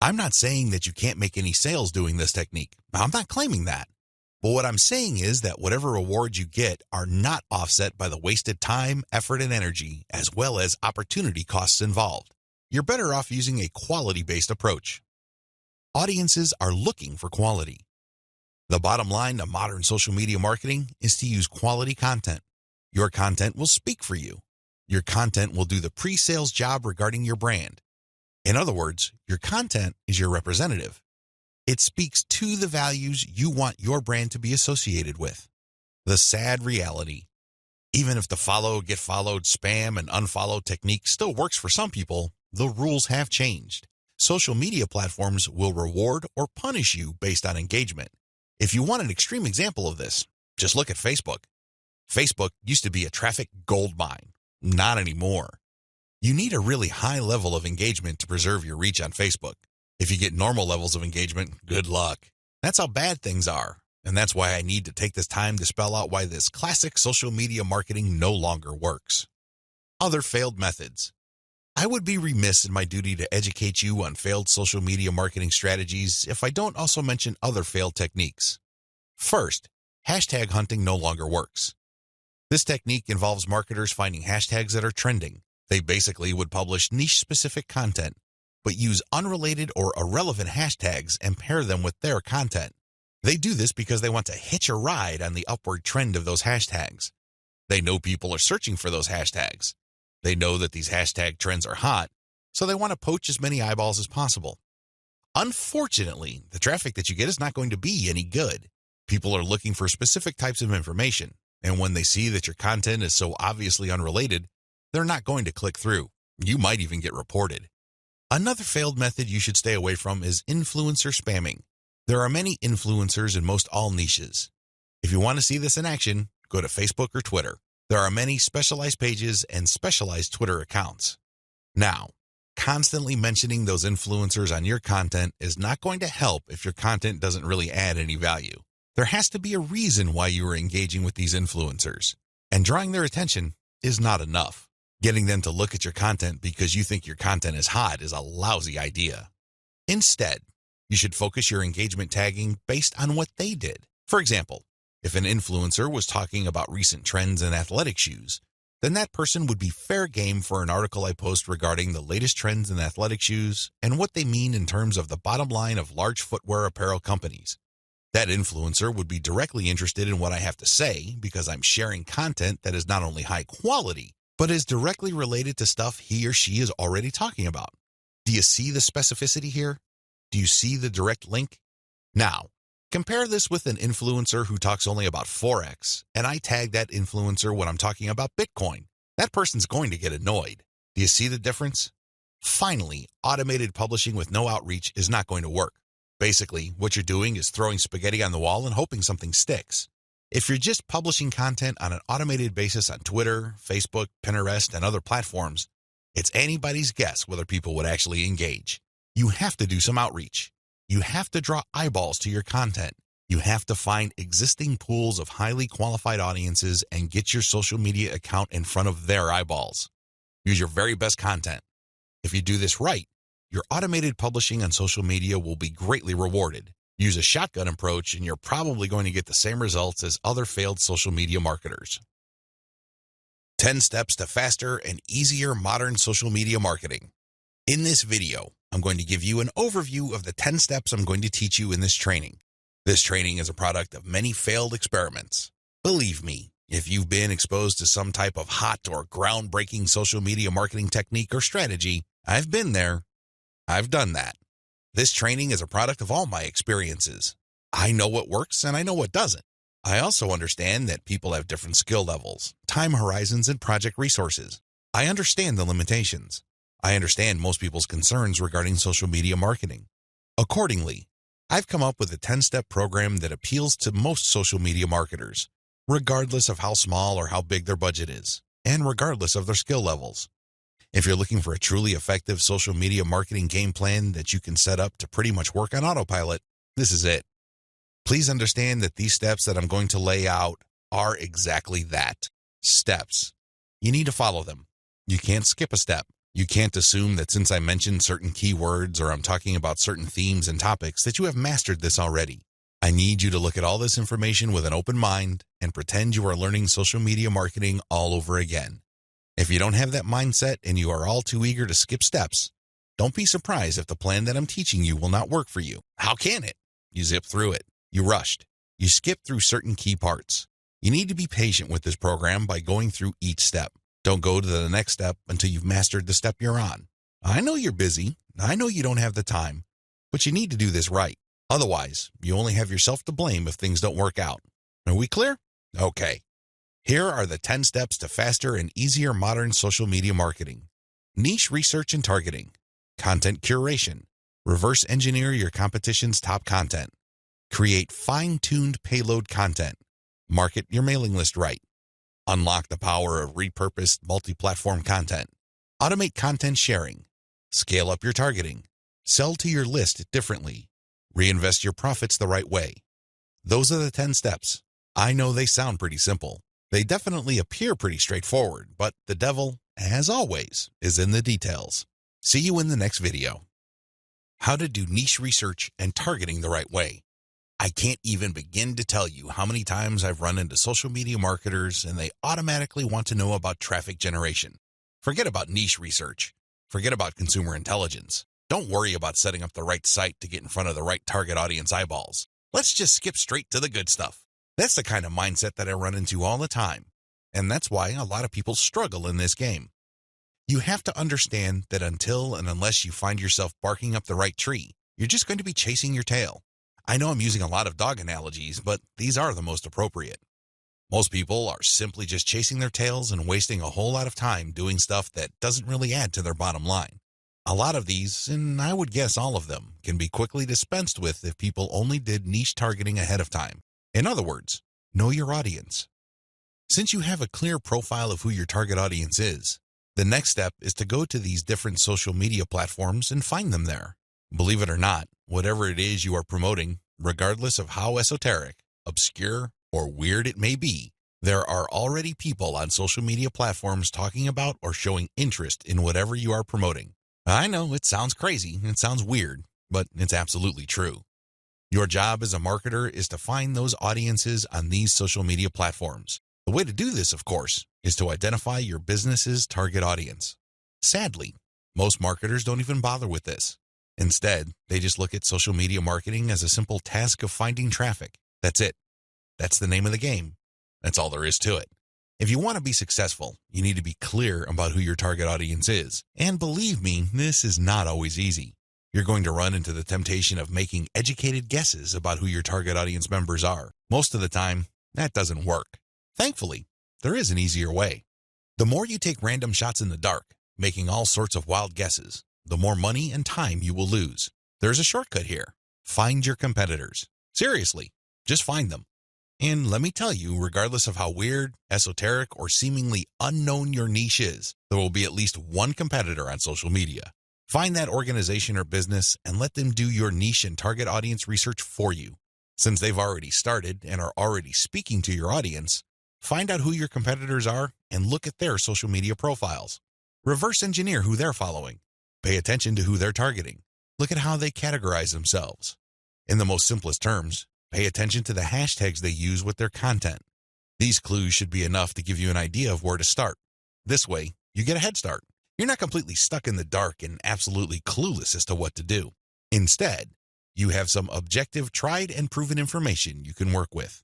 I'm not saying that you can't make any sales doing this technique. I'm not claiming that. But what I'm saying is that whatever rewards you get are not offset by the wasted time, effort, and energy, as well as opportunity costs involved. You're better off using a quality-based approach. Audiences are looking for quality. The bottom line to modern social media marketing is to use quality content. Your content will speak for you. Your content will do the pre-sales job regarding your brand. In other words, your content is your representative. It speaks to the values you want your brand to be associated with. The sad reality, even if the follow, get followed, spam, and unfollow technique still works for some people, the rules have changed. Social media platforms will reward or punish you based on engagement. If you want an extreme example of this, just look at Facebook. Facebook used to be a traffic goldmine. Not anymore. You need a really high level of engagement to preserve your reach on Facebook. If you get normal levels of engagement, good luck. That's how bad things are, and that's why I need to take this time to spell out why this classic social media marketing no longer works. Other failed methods. I would be remiss in my duty to educate you on failed social media marketing strategies if I don't also mention other failed techniques. First, hashtag hunting no longer works. This technique involves marketers finding hashtags that are trending. They basically would publish niche-specific content, but use unrelated or irrelevant hashtags and pair them with their content. They do this because they want to hitch a ride on the upward trend of those hashtags. They know people are searching for those hashtags. They know that these hashtag trends are hot, so they want to poach as many eyeballs as possible. Unfortunately, the traffic that you get is not going to be any good. People are looking for specific types of information, and when they see that your content is so obviously unrelated, they're not going to click through. You might even get reported. Another failed method you should stay away from is influencer spamming. There are many influencers in most all niches. If you want to see this in action, go to Facebook or Twitter. There are many specialized pages and specialized Twitter accounts. Now, constantly mentioning those influencers on your content is not going to help if your content doesn't really add any value. There has to be a reason why you are engaging with these influencers, and drawing their attention is not enough. Getting them to look at your content because you think your content is hot is a lousy idea. Instead, you should focus your engagement tagging based on what they did. For example, if an influencer was talking about recent trends in athletic shoes, then that person would be fair game for an article I post regarding the latest trends in athletic shoes and what they mean in terms of the bottom line of large footwear apparel companies. That influencer would be directly interested in what I have to say because I'm sharing content that is not only high quality, but is directly related to stuff he or she is already talking about. Do you see the specificity here? Do you see the direct link? Now, compare this with an influencer who talks only about Forex, and I tag that influencer when I'm talking about Bitcoin. That person's going to get annoyed. Do you see the difference? Finally, automated publishing with no outreach is not going to work. Basically, what you're doing is throwing spaghetti on the wall and hoping something sticks. If you're just publishing content on an automated basis on Twitter, Facebook, Pinterest, and other platforms, it's anybody's guess whether people would actually engage. You have to do some outreach. You have to draw eyeballs to your content. You have to find existing pools of highly qualified audiences and get your social media account in front of their eyeballs. Use your very best content. If you do this right, your automated publishing on social media will be greatly rewarded. Use a shotgun approach and you're probably going to get the same results as other failed social media marketers. 10 steps to faster and easier modern social media marketing. In this video, I'm going to give you an overview of the 10 steps I'm going to teach you in this training. This training is a product of many failed experiments. Believe me, if you've been exposed to some type of hot or groundbreaking social media marketing technique or strategy, I've been there. I've done that. This training is a product of all my experiences. I know what works and I know what doesn't. I also understand that people have different skill levels, time horizons, and project resources. I understand the limitations. I understand most people's concerns regarding social media marketing. Accordingly, I've come up with a 10-step program that appeals to most social media marketers, regardless of how small or how big their budget is, and regardless of their skill levels. If you're looking for a truly effective social media marketing game plan that you can set up to pretty much work on autopilot, this is it. Please understand that these steps that I'm going to lay out are exactly that, steps. You need to follow them. You can't skip a step. You can't assume that since I mentioned certain keywords or I'm talking about certain themes and topics that you have mastered this already. I need you to look at all this information with an open mind and pretend you are learning social media marketing all over again. If you don't have that mindset and you are all too eager to skip steps, don't be surprised if the plan that I'm teaching you will not work for you. How can it? You zip through it. You rushed. You skipped through certain key parts. You need to be patient with this program by going through each step. Don't go to the next step until you've mastered the step you're on. I know you're busy. I know you don't have the time, but you need to do this right. Otherwise, you only have yourself to blame if things don't work out. Are we clear? Okay. Here are the 10 steps to faster and easier modern social media marketing. Niche research and targeting. Content curation. Reverse engineer your competition's top content. Create fine-tuned payload content. Market your mailing list right. Unlock the power of repurposed multi-platform content. Automate content sharing. Scale up your targeting. Sell to your list differently. Reinvest your profits the right way. Those are the 10 steps. I know they sound pretty simple. They definitely appear pretty straightforward, but the devil, as always, is in the details. See you in the next video. How to do niche research and targeting the right way. I can't even begin to tell you how many times I've run into social media marketers and they automatically want to know about traffic generation. Forget about niche research. Forget about consumer intelligence. Don't worry about setting up the right site to get in front of the right target audience eyeballs. Let's just skip straight to the good stuff. That's the kind of mindset that I run into all the time. And that's why a lot of people struggle in this game. You have to understand that until and unless you find yourself barking up the right tree, you're just going to be chasing your tail. I know I'm using a lot of dog analogies, but these are the most appropriate. Most people are simply just chasing their tails and wasting a whole lot of time doing stuff that doesn't really add to their bottom line. A lot of these, and I would guess all of them, can be quickly dispensed with if people only did niche targeting ahead of time. In other words, know your audience. Since you have a clear profile of who your target audience is, the next step is to go to these different social media platforms and find them there. Believe it or not, whatever it is you are promoting, regardless of how esoteric, obscure, or weird it may be, there are already people on social media platforms talking about or showing interest in whatever you are promoting. I know it sounds crazy, it sounds weird, but it's absolutely true. Your job as a marketer is to find those audiences on these social media platforms. The way to do this, of course, is to identify your business's target audience. Sadly, most marketers don't even bother with this. Instead, they just look at social media marketing as a simple task of finding traffic. That's it. That's the name of the game. That's all there is to it. If you want to be successful, you need to be clear about who your target audience is. And believe me, this is not always easy. You're going to run into the temptation of making educated guesses about who your target audience members are. Most of the time, that doesn't work. Thankfully, there is an easier way. The more you take random shots in the dark, making all sorts of wild guesses, the more money and time you will lose. There's a shortcut here. Find your competitors. Seriously, just find them. And let me tell you, regardless of how weird, esoteric, or seemingly unknown your niche is, there will be at least one competitor on social media. Find that organization or business and let them do your niche and target audience research for you. Since they've already started and are already speaking to your audience, find out who your competitors are and look at their social media profiles. Reverse engineer who they're following. Pay attention to who they're targeting. Look at how they categorize themselves. In the most simplest terms, pay attention to the hashtags they use with their content. These clues should be enough to give you an idea of where to start. This way, you get a head start. You're not completely stuck in the dark and absolutely clueless as to what to do. Instead, you have some objective, tried and proven information you can work with.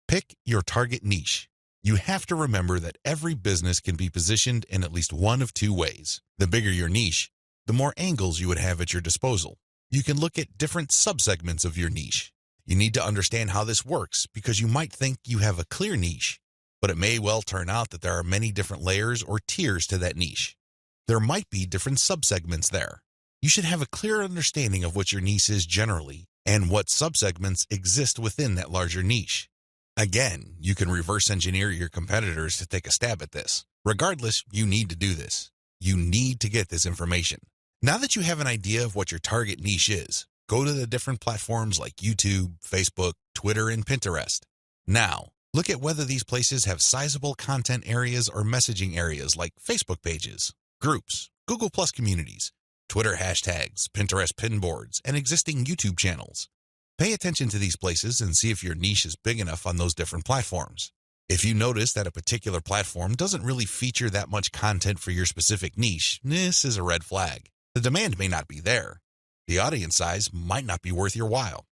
Pick your target niche. You have to remember that every business can be positioned in at least one of two ways. The bigger your niche, the more angles you would have at your disposal. You can look at different subsegments of your niche. You need to understand how this works because you might think you have a clear niche, but it may well turn out that there are many different layers or tiers to that niche. There might be different subsegments there. You should have a clear understanding of what your niche is generally and what subsegments exist within that larger niche. Again, you can reverse engineer your competitors to take a stab at this. Regardless, you need to do this. You need to get this information. Now that you have an idea of what your target niche is, go to the different platforms like YouTube, Facebook, Twitter, and Pinterest. Now, look at whether these places have sizable content areas or messaging areas like Facebook pages, groups, Google Plus communities, Twitter hashtags, Pinterest pinboards, and existing YouTube channels. Pay attention to these places and see if your niche is big enough on those different platforms. If you notice that a particular platform doesn't really feature that much content for your specific niche, this is a red flag. The demand may not be there. The audience size might not be worth your while.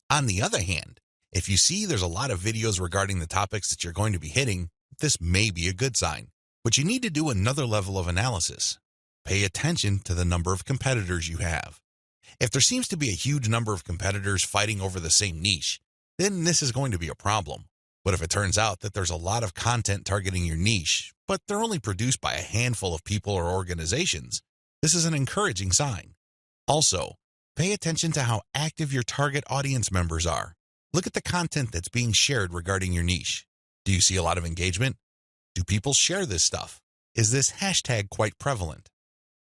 On the other hand, if you see there's a lot of videos regarding the topics that you're going to be hitting, this may be a good sign. But you need to do another level of analysis. Pay attention to the number of competitors you have. If there seems to be a huge number of competitors fighting over the same niche, then this is going to be a problem. But if it turns out that there's a lot of content targeting your niche, but they're only produced by a handful of people or organizations, this is an encouraging sign. Also, pay attention to how active your target audience members are. Look at the content that's being shared regarding your niche. Do you see a lot of engagement? Do people share this stuff? Is this hashtag quite prevalent?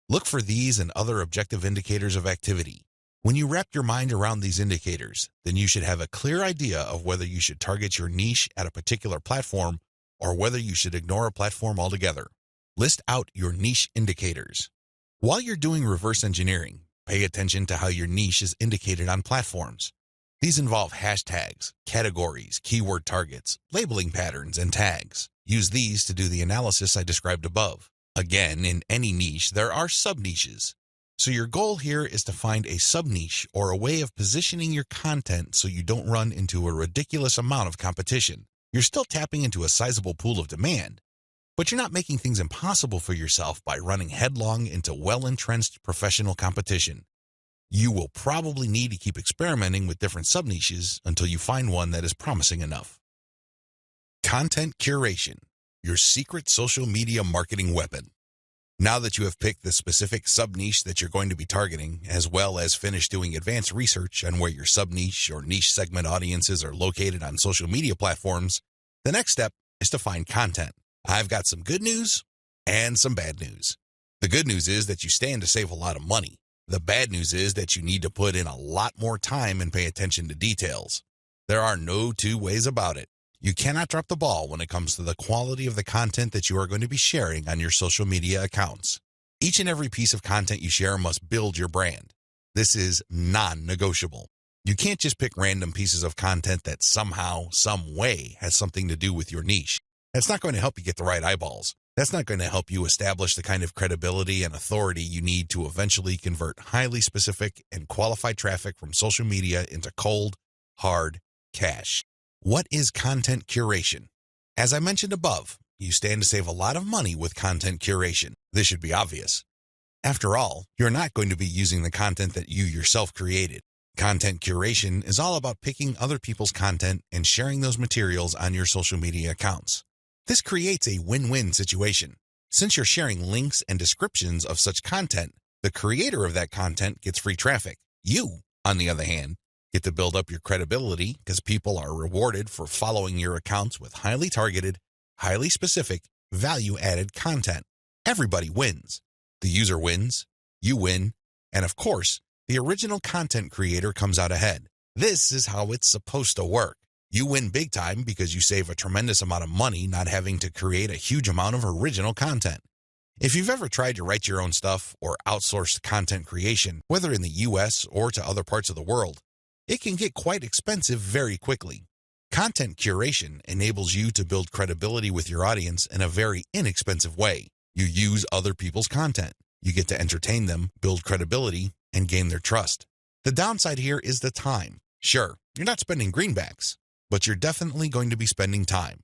Look for these and other objective indicators of activity. When you wrap your mind around these indicators, then you should have a clear idea of whether you should target your niche at a particular platform or whether you should ignore a platform altogether. List out your niche indicators. While you're doing reverse engineering, pay attention to how your niche is indicated on platforms. These involve hashtags, categories, keyword targets, labeling patterns, and tags. Use these to do the analysis I described above. Again, in any niche, there are sub-niches. So your goal here is to find a sub-niche or a way of positioning your content so you don't run into a ridiculous amount of competition. You're still tapping into a sizable pool of demand, but you're not making things impossible for yourself by running headlong into well-entrenched professional competition. You will probably need to keep experimenting with different sub-niches until you find one that is promising enough. Content curation, your secret social media marketing weapon. Now that you have picked the specific sub-niche that you're going to be targeting, as well as finished doing advanced research on where your sub-niche or niche segment audiences are located on social media platforms, the next step is to find content. I've got some good news and some bad news. The good news is that you stand to save a lot of money. The bad news is that you need to put in a lot more time and pay attention to details. There are no two ways about it. You cannot drop the ball when it comes to the quality of the content that you are going to be sharing on your social media accounts. Each and every piece of content you share must build your brand. This is non-negotiable. You can't just pick random pieces of content that somehow, some way has something to do with your niche. That's not going to help you get the right eyeballs. That's not going to help you establish the kind of credibility and authority you need to eventually convert highly specific and qualified traffic from social media into cold, hard cash. What is content curation? As I mentioned above, you stand to save a lot of money with content curation. This should be obvious. After all, you're not going to be using the content that you yourself created. Content curation is all about picking other people's content and sharing those materials on your social media accounts. This creates a win-win situation. Since you're sharing links and descriptions of such content, the creator of that content gets free traffic. You, on the other hand, get to build up your credibility because people are rewarded for following your accounts with highly targeted, highly specific, value-added content. Everybody wins. The user wins, you win, and of course, the original content creator comes out ahead. This is how it's supposed to work. You win big time because you save a tremendous amount of money not having to create a huge amount of original content. If you've ever tried to write your own stuff or outsource content creation, whether in the US or to other parts of the world, it can get quite expensive very quickly. Content curation enables you to build credibility with your audience in a very inexpensive way. You use other people's content. You get to entertain them, build credibility, and gain their trust. The downside here is the time. Sure, you're not spending greenbacks, but you're definitely going to be spending time.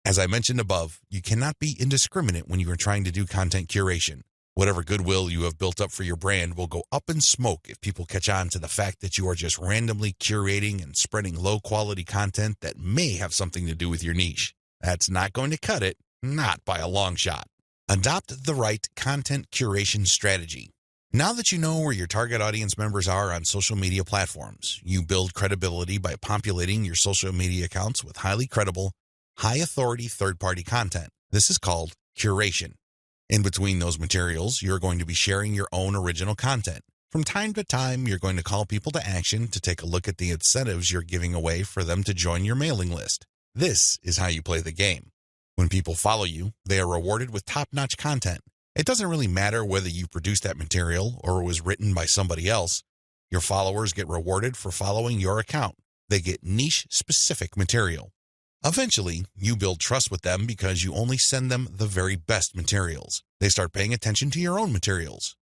As I mentioned above, you cannot be indiscriminate when you are trying to do content curation. Whatever goodwill you have built up for your brand will go up in smoke if people catch on to the fact that you are just randomly curating and spreading low-quality content that may have something to do with your niche. That's not going to cut it, not by a long shot. Adopt the right content curation strategy. Now that you know where your target audience members are on social media platforms, you build credibility by populating your social media accounts with highly credible, high-authority third-party content. This is called curation. In between those materials, you're going to be sharing your own original content. From time to time, you're going to call people to action to take a look at the incentives you're giving away for them to join your mailing list. This is how you play the game. When people follow you, they are rewarded with top-notch content. It doesn't really matter whether you produced that material or it was written by somebody else. Your followers get rewarded for following your account. They get niche-specific material. Eventually, you build trust with them because you only send them the very best materials. They start paying attention to your own materials.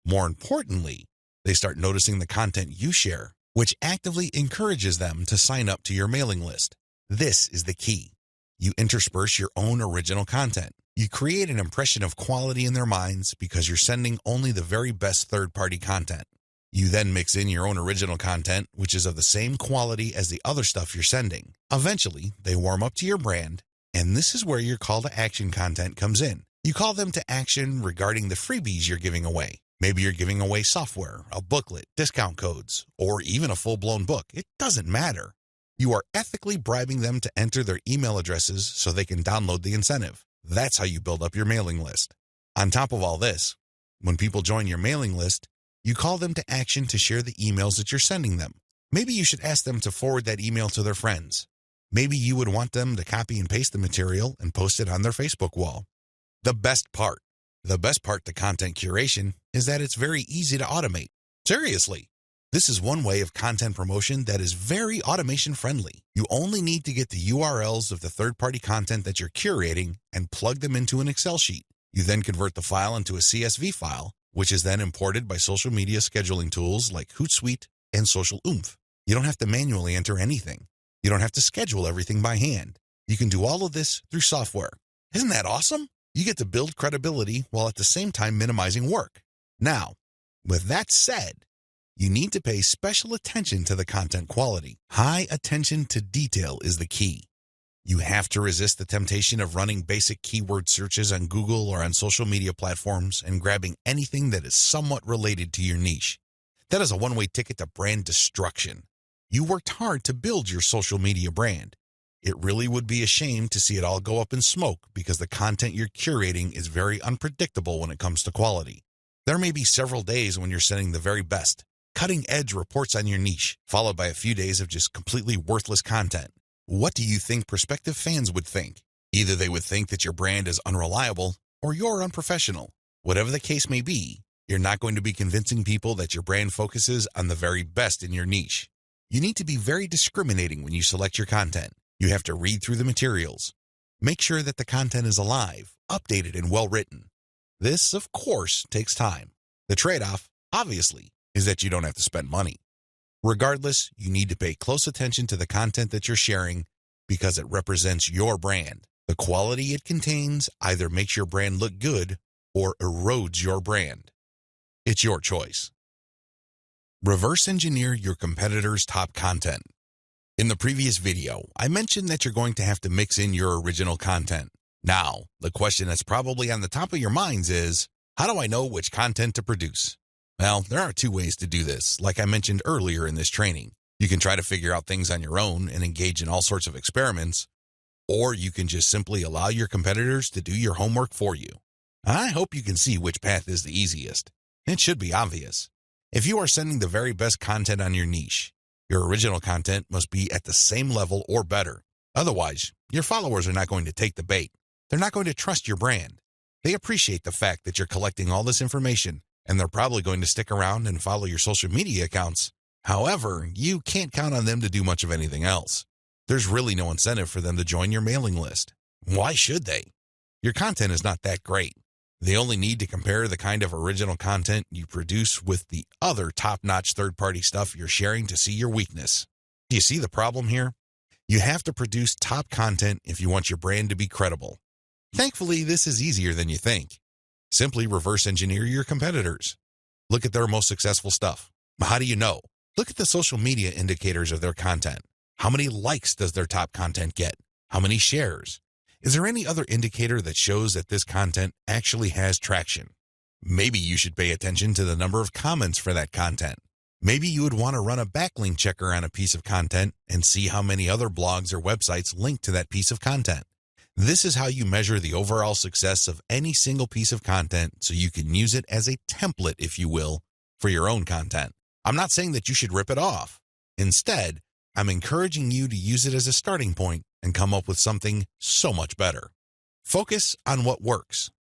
More importantly, they start noticing the content you share, which actively encourages them to sign up to your mailing list. This is the key. You intersperse your own original content. You create an impression of quality in their minds because you're sending only the very best third-party content. You then mix in your own original content, which is of the same quality as the other stuff you're sending. Eventually, they warm up to your brand, and this is where your call to action content comes in. You call them to action regarding the freebies you're giving away. Maybe you're giving away software, a booklet, discount codes, or even a full-blown book. It doesn't matter. You are ethically bribing them to enter their email addresses so they can download the incentive. That's how you build up your mailing list. On top of all this, when people join your mailing list, you call them to action to share the emails that you're sending them. Maybe you should ask them to forward that email to their friends. Maybe you would want them to copy and paste the material and post it on their Facebook wall. The best part to content curation is that it's very easy to automate. Seriously, this is one way of content promotion that is very automation friendly. You only need to get the URLs of the third-party content that you're curating and plug them into an Excel sheet. You then convert the file into a CSV file, which is then imported by social media scheduling tools like Hootsuite and Social Oomph. You don't have to manually enter anything. You don't have to schedule everything by hand. You can do all of this through software. Isn't that awesome? You get to build credibility while at the same time minimizing work. Now, with that said, you need to pay special attention to the content quality. High attention to detail is the key. You have to resist the temptation of running basic keyword searches on Google or on social media platforms and grabbing anything that is somewhat related to your niche. That is a one-way ticket to brand destruction. You worked hard to build your social media brand. It really would be a shame to see it all go up in smoke because the content you're curating is very unpredictable when it comes to quality. There may be several days when you're sending the very best, cutting-edge reports on your niche, followed by a few days of just completely worthless content. What do you think prospective fans would think? Either they would think that your brand is unreliable or you're unprofessional. Whatever the case may be, you're not going to be convincing people that your brand focuses on the very best in your niche. You need to be very discriminating when you select your content. You have to read through the materials. Make sure that the content is alive, updated, and well-written. This, of course, takes time. The trade-off, obviously, is that you don't have to spend money. Regardless, you need to pay close attention to the content that you're sharing because it represents your brand. The quality it contains either makes your brand look good or erodes your brand. It's your choice. Reverse engineer your competitors' top content. In the previous video, I mentioned that you're going to have to mix in your original content. Now, the question that's probably on the top of your minds is, how do I know which content to produce? Well, there are two ways to do this, like I mentioned earlier in this training. You can try to figure out things on your own and engage in all sorts of experiments, or you can just simply allow your competitors to do your homework for you. I hope you can see which path is the easiest. It should be obvious. If you are sending the very best content on your niche, your original content must be at the same level or better. Otherwise, your followers are not going to take the bait. They're not going to trust your brand. They appreciate the fact that you're collecting all this information, and they're probably going to stick around and follow your social media accounts. However, you can't count on them to do much of anything else. There's really no incentive for them to join your mailing list. Why should they? Your content is not that great. They only need to compare the kind of original content you produce with the other top-notch third-party stuff you're sharing to see your weakness. Do you see the problem here? You have to produce top content if you want your brand to be credible. Thankfully, this is easier than you think. Simply reverse engineer your competitors. Look at their most successful stuff. How do you know? Look at the social media indicators of their content. How many likes does their top content get? How many shares? Is there any other indicator that shows that this content actually has traction? Maybe you should pay attention to the number of comments for that content. Maybe you would want to run a backlink checker on a piece of content and see how many other blogs or websites link to that piece of content. This is how you measure the overall success of any single piece of content so you can use it as a template, if you will, for your own content. I'm not saying that you should rip it off. Instead, I'm encouraging you to use it as a starting point and come up with something so much better. Focus on what works.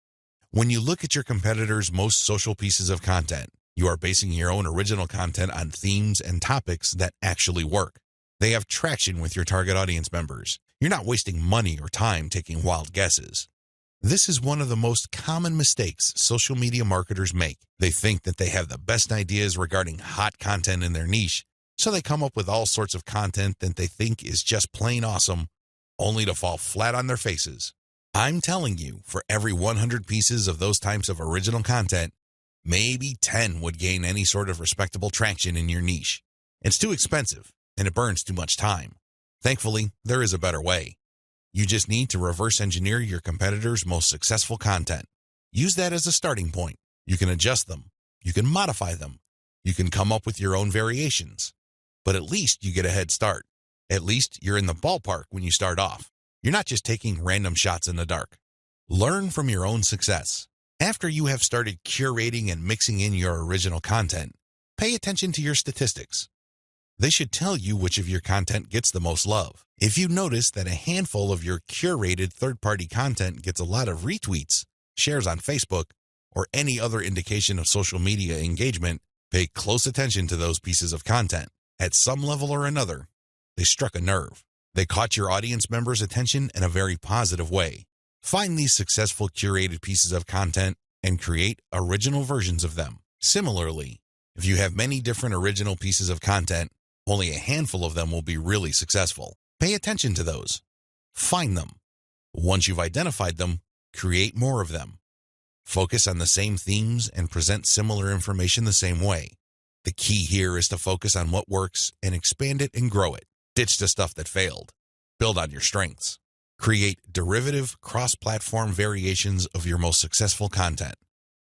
When you look at your competitors' most social pieces of content, you are basing your own original content on themes and topics that actually work. They have traction with your target audience members. You're not wasting money or time taking wild guesses. This is one of the most common mistakes social media marketers make. They think that they have the best ideas regarding hot content in their niche, so they come up with all sorts of content that they think is just plain awesome, only to fall flat on their faces. I'm telling you, for every 100 pieces of those types of original content, maybe 10 would gain any sort of respectable traction in your niche. It's too expensive, and it burns too much time. Thankfully, there is a better way. You just need to reverse engineer your competitors' most successful content. Use that as a starting point. You can adjust them. You can modify them. You can come up with your own variations. But at least you get a head start. At least you're in the ballpark when you start off. You're not just taking random shots in the dark. Learn from your own success. After you have started curating and mixing in your original content, pay attention to your statistics. They should tell you which of your content gets the most love. If you notice that a handful of your curated third-party content gets a lot of retweets, shares on Facebook, or any other indication of social media engagement, pay close attention to those pieces of content. At some level or another, they struck a nerve. They caught your audience members' attention in a very positive way. Find these successful curated pieces of content and create original versions of them. Similarly, if you have many different original pieces of content, only a handful of them will be really successful. Pay attention to those. Find them. Once you've identified them, create more of them. Focus on the same themes and present similar information the same way. The key here is to focus on what works and expand it and grow it. Ditch the stuff that failed. Build on your strengths. Create derivative, cross-platform variations of your most successful content.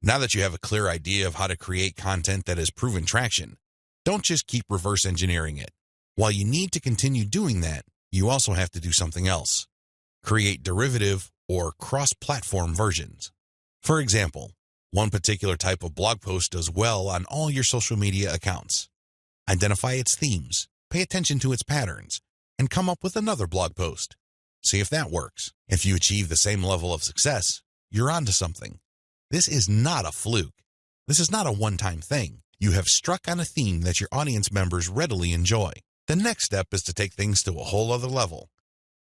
Now that you have a clear idea of how to create content that has proven traction, don't just keep reverse engineering it. While you need to continue doing that, you also have to do something else. Create derivative or cross-platform versions. For example, one particular type of blog post does well on all your social media accounts. Identify its themes, pay attention to its patterns, and come up with another blog post. See if that works. If you achieve the same level of success, you're onto something. This is not a fluke. This is not a one-time thing. You have struck on a theme that your audience members readily enjoy. The next step is to take things to a whole other level.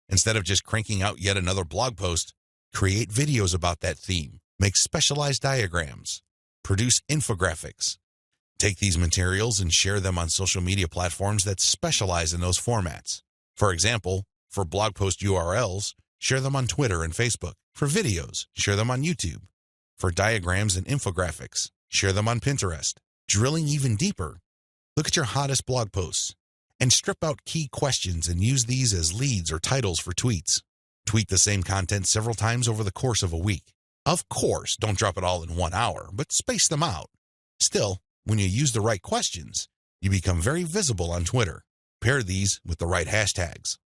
Instead of just cranking out yet another blog post, create videos about that theme, make specialized diagrams, produce infographics. Take these materials and share them on social media platforms that specialize in those formats. For example, for blog post URLs, share them on Twitter and Facebook. For videos, share them on YouTube. For diagrams and infographics, share them on Pinterest. Drilling even deeper, look at your hottest blog posts and strip out key questions and use these as leads or titles for tweets. Tweet the same content several times over the course of a week. Of course, don't drop it all in 1 hour, but space them out. Still, when you use the right questions, you become very visible on Twitter. Pair these with the right hashtags.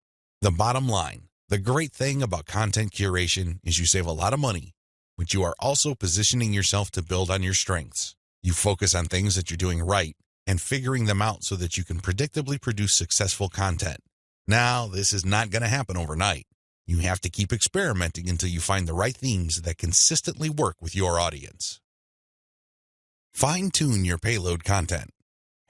The bottom line, the great thing about content curation is you save a lot of money, but you are also positioning yourself to build on your strengths. You focus on things that you're doing right and figuring them out so that you can predictably produce successful content. Now, this is not going to happen overnight. You have to keep experimenting until you find the right themes that consistently work with your audience. Fine-tune your payload content.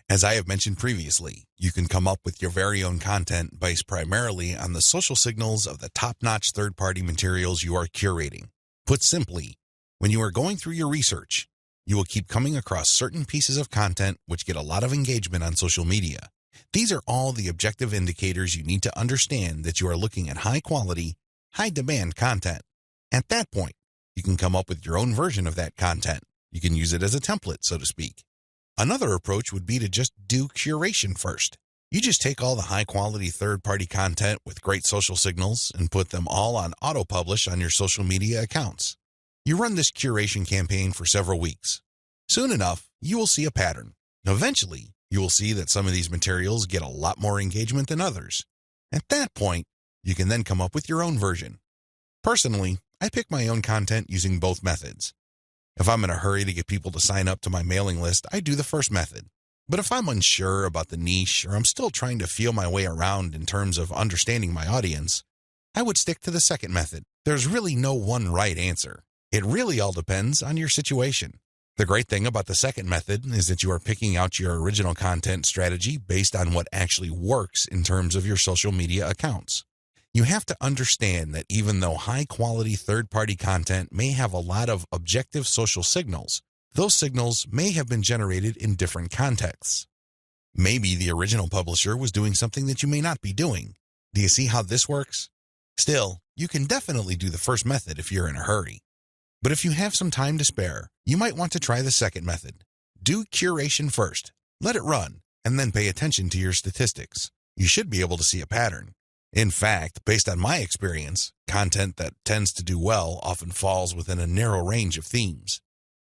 As I have mentioned previously, you can come up with your very own content based primarily on the social signals of the top-notch third-party materials you are curating. Put simply, when you are going through your research, you will keep coming across certain pieces of content which get a lot of engagement on social media. These are all the objective indicators you need to understand that you are looking at high-quality, high-demand content. At that point, you can come up with your own version of that content. You can use it as a template, so to speak. Another approach would be to just do curation first. You just take all the high-quality third-party content with great social signals and put them all on auto-publish on your social media accounts. You run this curation campaign for several weeks. Soon enough, you will see a pattern. Eventually, you will see that some of these materials get a lot more engagement than others. At that point, you can then come up with your own version. Personally, I pick my own content using both methods. If I'm in a hurry to get people to sign up to my mailing list, I do the first method. But if I'm unsure about the niche or I'm still trying to feel my way around in terms of understanding my audience, I would stick to the second method. There's really no one right answer. It really all depends on your situation. The great thing about the second method is that you are picking out your original content strategy based on what actually works in terms of your social media accounts. You have to understand that even though high-quality third-party content may have a lot of objective social signals, those signals may have been generated in different contexts. Maybe the original publisher was doing something that you may not be doing. Do you see how this works? Still, you can definitely do the first method if you're in a hurry. But if you have some time to spare, you might want to try the second method. Do curation first, let it run, and then pay attention to your statistics. You should be able to see a pattern. In fact, based on my experience, content that tends to do well often falls within a narrow range of themes.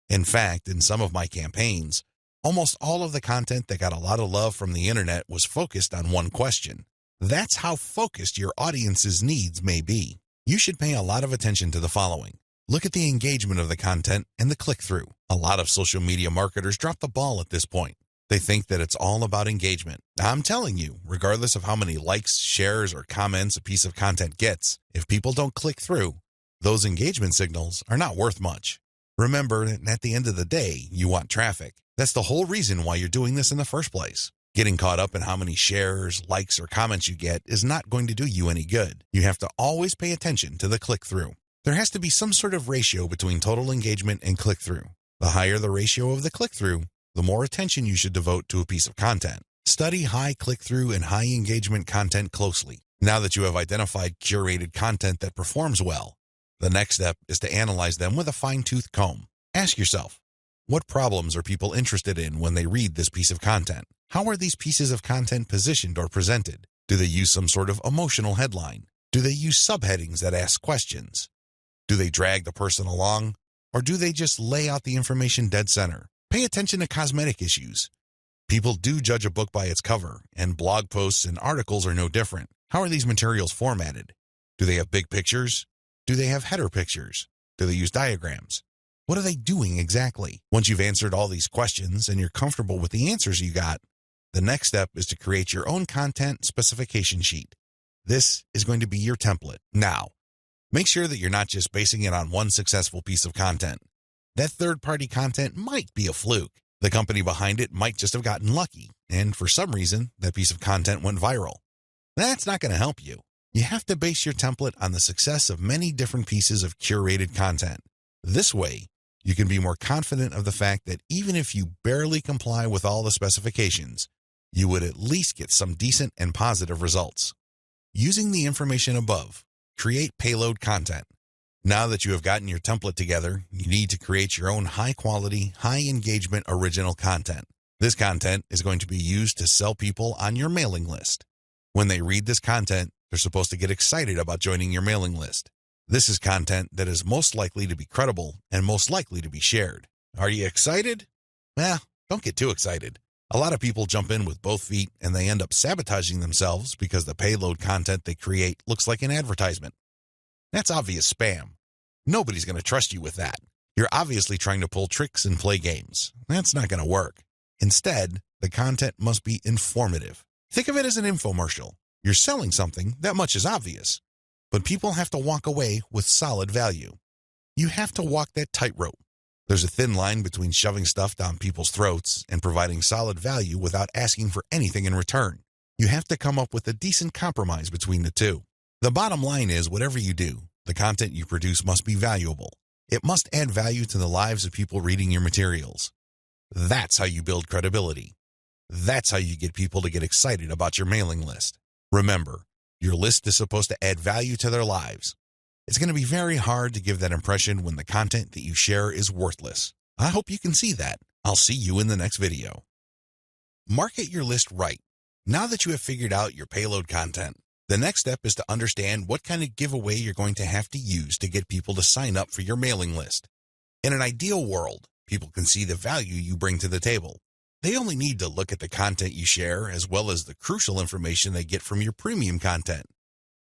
In fact, in some of my campaigns, almost all of the content that got a lot of love from the internet was focused on one question. That's how focused your audience's needs may be. You should pay a lot of attention to the following. Look at the engagement of the content and the click-through. A lot of social media marketers drop the ball at this point. They think that it's all about engagement. I'm telling you, regardless of how many likes, shares, or comments a piece of content gets, if people don't click through, those engagement signals are not worth much. Remember that at the end of the day, you want traffic. That's the whole reason why you're doing this in the first place. Getting caught up in how many shares, likes, or comments you get is not going to do you any good. You have to always pay attention to the click-through. There has to be some sort of ratio between total engagement and click-through. The higher the ratio of the click-through, the more attention you should devote to a piece of content. Study high click-through and high engagement content closely. Now that you have identified curated content that performs well, the next step is to analyze them with a fine-tooth comb. Ask yourself, what problems are people interested in when they read this piece of content? How are these pieces of content positioned or presented? Do they use some sort of emotional headline? Do they use subheadings that ask questions? Do they drag the person along? Or do they just lay out the information dead center? Pay attention to cosmetic issues. People do judge a book by its cover, and blog posts and articles are no different. How are these materials formatted? Do they have big pictures? Do they have header pictures? Do they use diagrams? What are they doing exactly? Once you've answered all these questions and you're comfortable with the answers you got, the next step is to create your own content specification sheet. This is going to be your template. Now, make sure that you're not just basing it on one successful piece of content. That third-party content might be a fluke. The company behind it might just have gotten lucky, and for some reason, that piece of content went viral. That's not going to help you. You have to base your template on the success of many different pieces of curated content. This way, you can be more confident of the fact that even if you barely comply with all the specifications, you would at least get some decent and positive results. Using the information above, Create payload content. Now that you have gotten your template together, you need to create your own high-quality, high-engagement original content. This content is going to be used to sell people on your mailing list. When they read this content, they're supposed to get excited about joining your mailing list. This is content that is most likely to be credible and most likely to be shared. Are you excited? Don't get too excited. A lot of people jump in with both feet and they end up sabotaging themselves because the payload content they create looks like an advertisement. That's obvious spam. Nobody's going to trust you with that. You're obviously trying to pull tricks and play games. That's not going to work. Instead, the content must be informative. Think of it as an infomercial. You're selling something, that much is obvious. But people have to walk away with solid value. You have to walk that tightrope. There's a thin line between shoving stuff down people's throats and providing solid value without asking for anything in return. You have to come up with a decent compromise between the two. The bottom line is, whatever you do, the content you produce must be valuable. It must add value to the lives of people reading your materials. That's how you build credibility. That's how you get people to get excited about your mailing list. Remember, your list is supposed to add value to their lives. It's going to be very hard to give that impression when the content that you share is worthless. I hope you can see that. I'll see you in the next video. Market your list right. Now that you have figured out your payload content, the next step is to understand what kind of giveaway you're going to have to use to get people to sign up for your mailing list. In an ideal world, people can see the value you bring to the table. They only need to look at the content you share as well as the crucial information they get from your premium content.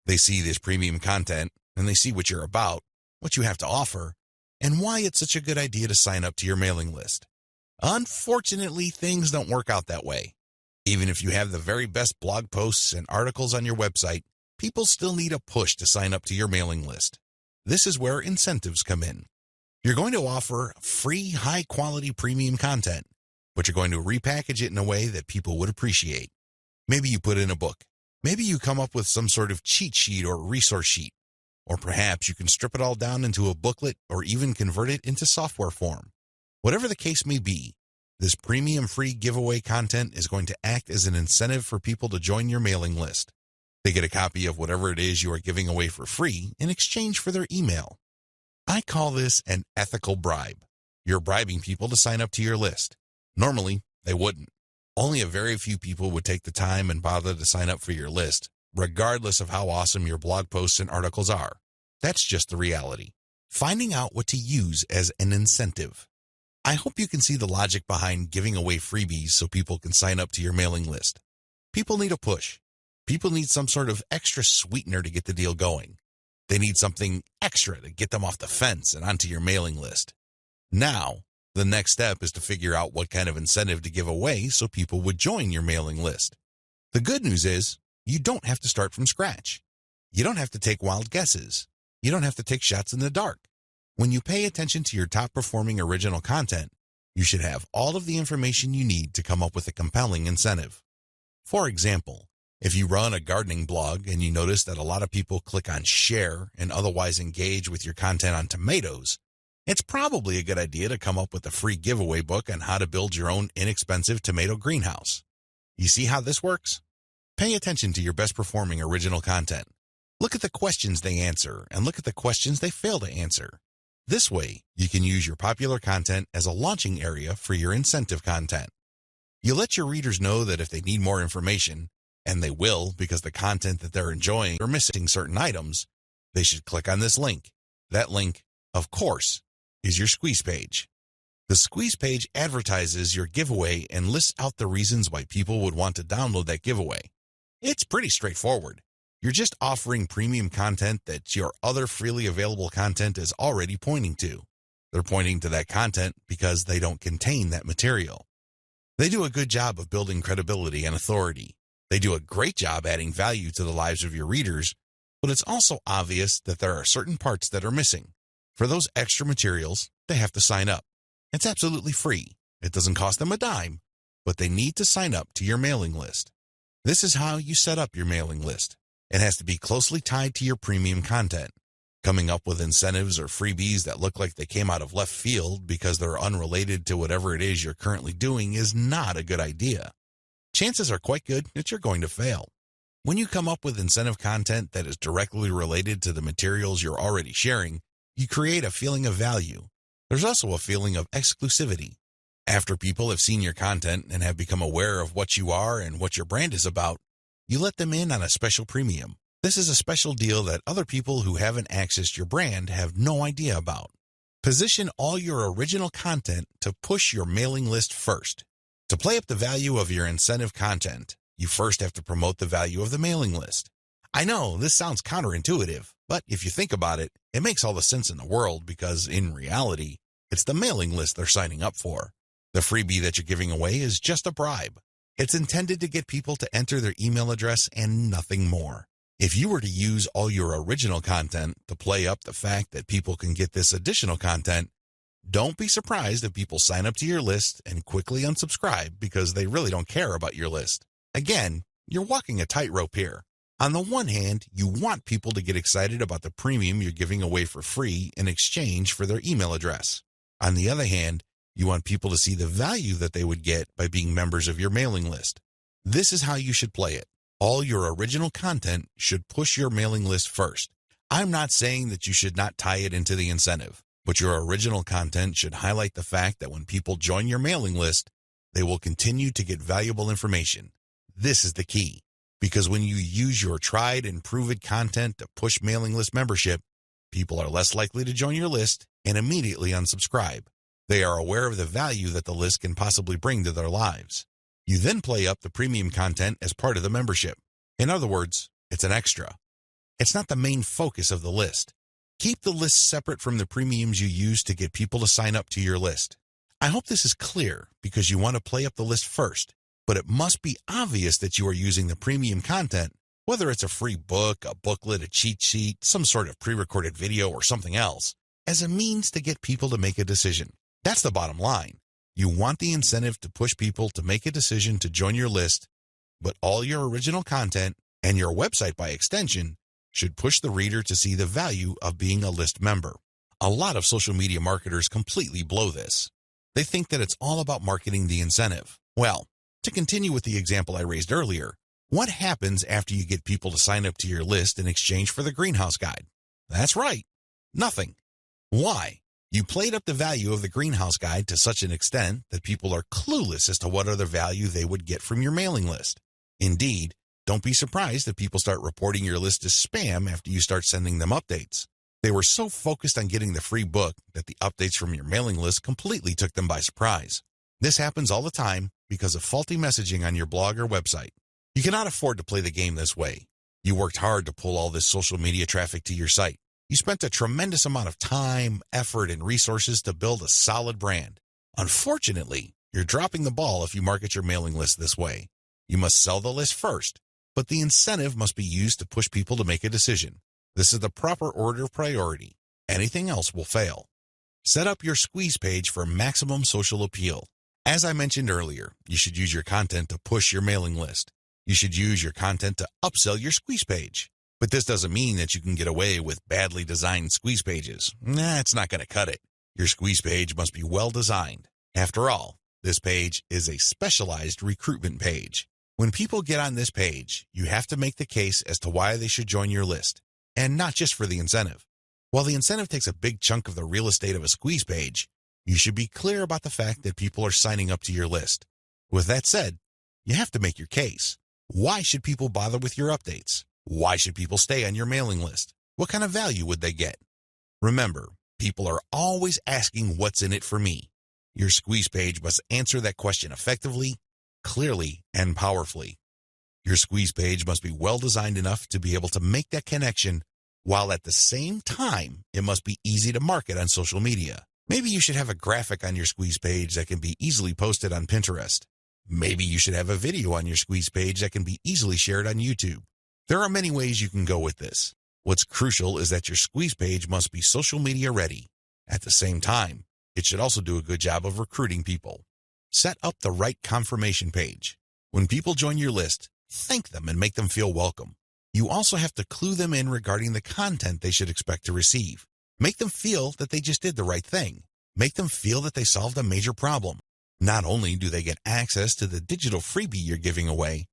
They see this premium content and they see what you're about, what you have to offer, and why it's such a good idea to sign up to your mailing list. Unfortunately, things don't work out that way. Even if you have the very best blog posts and articles on your website, people still need a push to sign up to your mailing list. This is where incentives come in. You're going to offer free, high-quality premium content, but you're going to repackage it in a way that people would appreciate. Maybe you put in a book. Maybe you come up with some sort of cheat sheet or resource sheet. Or perhaps you can strip it all down into a booklet or even convert it into software form. Whatever the case may be, this premium free giveaway content is going to act as an incentive for people to join your mailing list. They get a copy of whatever it is you are giving away for free in exchange for their email. I call this an ethical bribe. You're bribing people to sign up to your list. Normally, they wouldn't. Only a very few people would take the time and bother to sign up for your list, regardless of how awesome your blog posts and articles are. That's just the reality. Finding out what to use as an incentive. I hope you can see the logic behind giving away freebies so people can sign up to your mailing list. People need a push. People need some sort of extra sweetener to get the deal going. They need something extra to get them off the fence and onto your mailing list. Now, the next step is to figure out what kind of incentive to give away so people would join your mailing list. The good news is, you don't have to start from scratch. You don't have to take wild guesses. You don't have to take shots in the dark. When you pay attention to your top-performing original content, you should have all of the information you need to come up with a compelling incentive. For example, if you run a gardening blog and you notice that a lot of people click on share and otherwise engage with your content on tomatoes, it's probably a good idea to come up with a free giveaway book on how to build your own inexpensive tomato greenhouse. You see how this works? Pay attention to your best-performing original content. Look at the questions they answer and look at the questions they fail to answer. This way, you can use your popular content as a launching area for your incentive content. You let your readers know that if they need more information, and they will because the content that they're enjoying are missing certain items, they should click on this link. That link, of course, is your squeeze page. The squeeze page advertises your giveaway and lists out the reasons why people would want to download that giveaway. It's pretty straightforward. You're just offering premium content that your other freely available content is already pointing to. They're pointing to that content because they don't contain that material. They do a good job of building credibility and authority. They do a great job adding value to the lives of your readers, but it's also obvious that there are certain parts that are missing. For those extra materials, they have to sign up. It's absolutely free. It doesn't cost them a dime, but they need to sign up to your mailing list. This is how you set up your mailing list. It has to be closely tied to your premium content. Coming up with incentives or freebies that look like they came out of left field because they're unrelated to whatever it is you're currently doing is not a good idea. Chances are quite good that you're going to fail. When you come up with incentive content that is directly related to the materials you're already sharing, you create a feeling of value. There's also a feeling of exclusivity. After people have seen your content and have become aware of what you are and what your brand is about, you let them in on a special premium. This is a special deal that other people who haven't accessed your brand have no idea about. Position all your original content to push your mailing list first. To play up the value of your incentive content, you first have to promote the value of the mailing list. I know this sounds counterintuitive, but if you think about it, it makes all the sense in the world because, in reality, it's the mailing list they're signing up for. The freebie that you're giving away is just a bribe. It's intended to get people to enter their email address and nothing more. If you were to use all your original content to play up the fact that people can get this additional content, don't be surprised if people sign up to your list and quickly unsubscribe because they really don't care about your list. Again, you're walking a tightrope here. On the one hand, you want people to get excited about the premium you're giving away for free in exchange for their email address. On the other hand, you want people to see the value that they would get by being members of your mailing list. This is how you should play it. All your original content should push your mailing list first. I'm not saying that you should not tie it into the incentive, but your original content should highlight the fact that when people join your mailing list, they will continue to get valuable information. This is the key, because when you use your tried and proven content to push mailing list membership, people are less likely to join your list and immediately unsubscribe. They are aware of the value that the list can possibly bring to their lives. You then play up the premium content as part of the membership. In other words, it's an extra. It's not the main focus of the list. Keep the list separate from the premiums you use to get people to sign up to your list. I hope this is clear because you want to play up the list first, but it must be obvious that you are using the premium content, whether it's a free book, a booklet, a cheat sheet, some sort of pre-recorded video, or something else, as a means to get people to make a decision. That's the bottom line. You want the incentive to push people to make a decision to join your list, but all your original content and your website by extension should push the reader to see the value of being a list member. A lot of social media marketers completely blow this. They think that it's all about marketing the incentive. Well, to continue with the example I raised earlier, what happens after you get people to sign up to your list in exchange for the greenhouse guide? That's right, nothing. Why? You played up the value of the greenhouse guide to such an extent that people are clueless as to what other value they would get from your mailing list. Indeed, don't be surprised if people start reporting your list as spam after you start sending them updates. They were so focused on getting the free book that the updates from your mailing list completely took them by surprise. This happens all the time because of faulty messaging on your blog or website. You cannot afford to play the game this way. You worked hard to pull all this social media traffic to your site. You spent a tremendous amount of time, effort, and resources to build a solid brand. Unfortunately, you're dropping the ball if you market your mailing list this way. You must sell the list first, but the incentive must be used to push people to make a decision. This is the proper order of priority. Anything else will fail. Set up your squeeze page for maximum social appeal. As I mentioned earlier, you should use your content to push your mailing list. You should use your content to upsell your squeeze page. But this doesn't mean that you can get away with badly designed squeeze pages. It's not going to cut it. Your squeeze page must be well designed. After all, this page is a specialized recruitment page. When people get on this page, you have to make the case as to why they should join your list, and not just for the incentive. While the incentive takes a big chunk of the real estate of a squeeze page, you should be clear about the fact that people are signing up to your list. With that said, you have to make your case. Why should people bother with your updates? Why should people stay on your mailing list? What kind of value would they get? Remember, people are always asking what's in it for me. Your squeeze page must answer that question effectively, clearly, and powerfully. Your squeeze page must be well designed enough to be able to make that connection, while at the same time, it must be easy to market on social media. Maybe you should have a graphic on your squeeze page that can be easily posted on Pinterest. Maybe you should have a video on your squeeze page that can be easily shared on YouTube. There are many ways you can go with this. What's crucial is that your squeeze page must be social media ready. At the same time, it should also do a good job of recruiting people. Set up the right confirmation page. When people join your list, thank them and make them feel welcome. You also have to clue them in regarding the content they should expect to receive. Make them feel that they just did the right thing. Make them feel that they solved a major problem. Not only do they get access to the digital freebie you're giving away,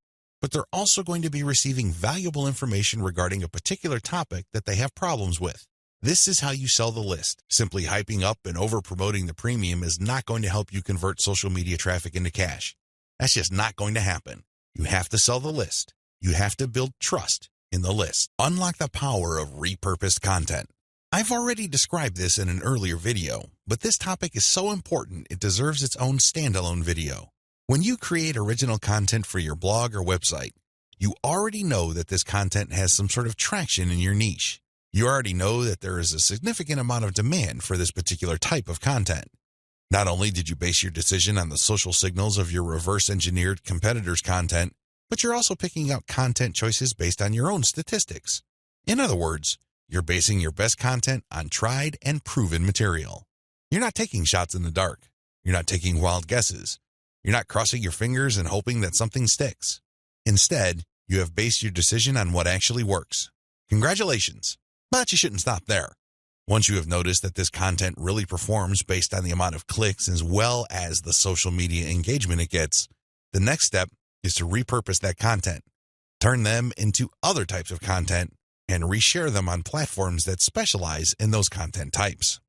but they're also going to be receiving valuable information regarding a particular topic that they have problems with. This is how you sell the list. Simply hyping up and over-promoting the premium is not going to help you convert social media traffic into cash. That's just not going to happen. You have to sell the list. You have to build trust in the list. Unlock the power of repurposed content. I've already described this in an earlier video, but this topic is so important it deserves its own standalone video. When you create original content for your blog or website, you already know that this content has some sort of traction in your niche. You already know that there is a significant amount of demand for this particular type of content. Not only did you base your decision on the social signals of your reverse-engineered competitors' content, but you're also picking out content choices based on your own statistics. In other words, you're basing your best content on tried and proven material. You're not taking shots in the dark. You're not taking wild guesses. You're not crossing your fingers and hoping that something sticks. Instead, you have based your decision on what actually works. Congratulations! But you shouldn't stop there. Once you have noticed that this content really performs based on the amount of clicks as well as the social media engagement it gets, the next step is to repurpose that content, turn them into other types of content, and reshare them on platforms that specialize in those content types.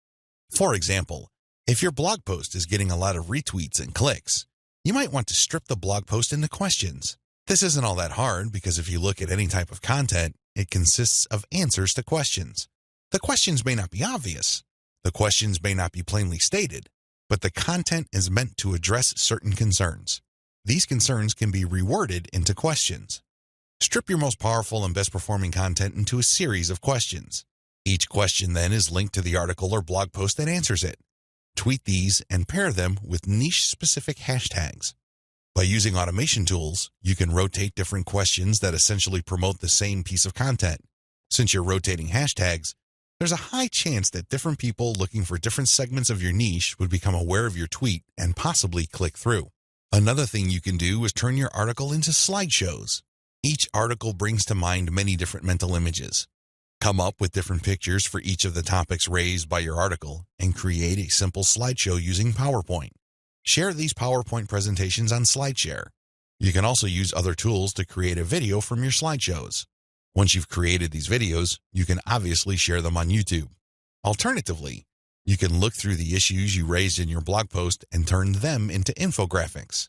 For example, if your blog post is getting a lot of retweets and clicks, you might want to strip the blog post into questions. This isn't all that hard because if you look at any type of content, it consists of answers to questions. The questions may not be obvious. The questions may not be plainly stated, but the content is meant to address certain concerns. These concerns can be reworded into questions. Strip your most powerful and best performing content into a series of questions. Each question then is linked to the article or blog post that answers it. Tweet these and pair them with niche-specific hashtags. By using automation tools, you can rotate different questions that essentially promote the same piece of content. Since you're rotating hashtags, there's a high chance that different people looking for different segments of your niche would become aware of your tweet and possibly click through. Another thing you can do is turn your article into slideshows. Each article brings to mind many different mental images. Come up with different pictures for each of the topics raised by your article and create a simple slideshow using PowerPoint. Share these PowerPoint presentations on SlideShare. You can also use other tools to create a video from your slideshows. Once you've created these videos, you can obviously share them on YouTube. Alternatively, you can look through the issues you raised in your blog post and turn them into infographics.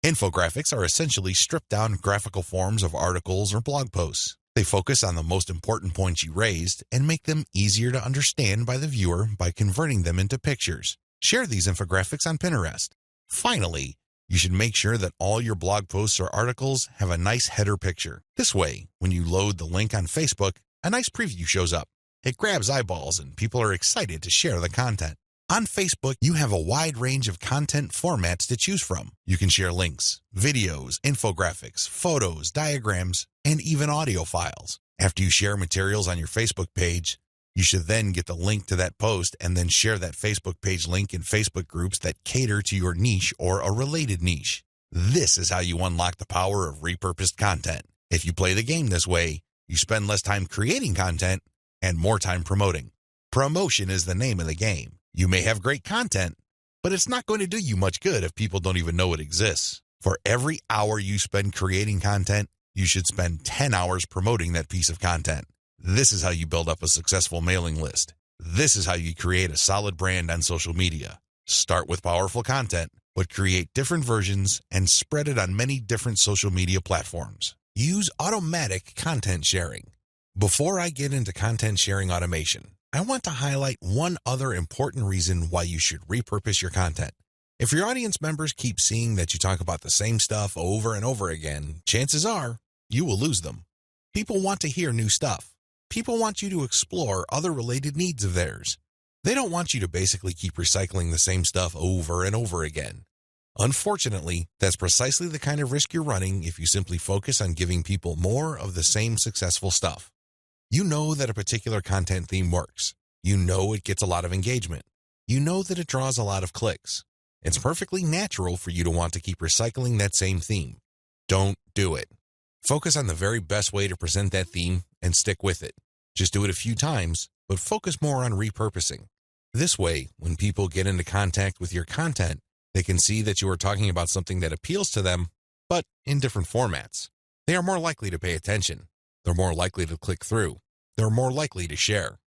Infographics are essentially stripped-down graphical forms of articles or blog posts. They focus on the most important points you raised and make them easier to understand by the viewer by converting them into pictures. Share these infographics on Pinterest. Finally, you should make sure that all your blog posts or articles have a nice header picture. This way, when you load the link on Facebook, a nice preview shows up. It grabs eyeballs and people are excited to share the content. On Facebook, you have a wide range of content formats to choose from. You can share links, videos, infographics, photos, diagrams, and even audio files. After you share materials on your Facebook page, you should then get the link to that post and then share that Facebook page link in Facebook groups that cater to your niche or a related niche. This is how you unlock the power of repurposed content. If you play the game this way, you spend less time creating content and more time promoting. Promotion is the name of the game. You may have great content, but it's not going to do you much good if people don't even know it exists. For every hour you spend creating content, you should spend 10 hours promoting that piece of content. This is how you build up a successful mailing list. This is how you create a solid brand on social media. Start with powerful content, but create different versions and spread it on many different social media platforms. Use automatic content sharing. Before I get into content sharing automation, I want to highlight one other important reason why you should repurpose your content. If your audience members keep seeing that you talk about the same stuff over and over again, chances are you will lose them. People want to hear new stuff. People want you to explore other related needs of theirs. They don't want you to basically keep recycling the same stuff over and over again. Unfortunately, that's precisely the kind of risk you're running if you simply focus on giving people more of the same successful stuff. You know that a particular content theme works. You know it gets a lot of engagement. You know that it draws a lot of clicks. It's perfectly natural for you to want to keep recycling that same theme. Don't do it. Focus on the very best way to present that theme and stick with it. Just do it a few times, but focus more on repurposing. This way, when people get into contact with your content, they can see that you are talking about something that appeals to them, but in different formats. They are more likely to pay attention. They're more likely to click through. They're more likely to share.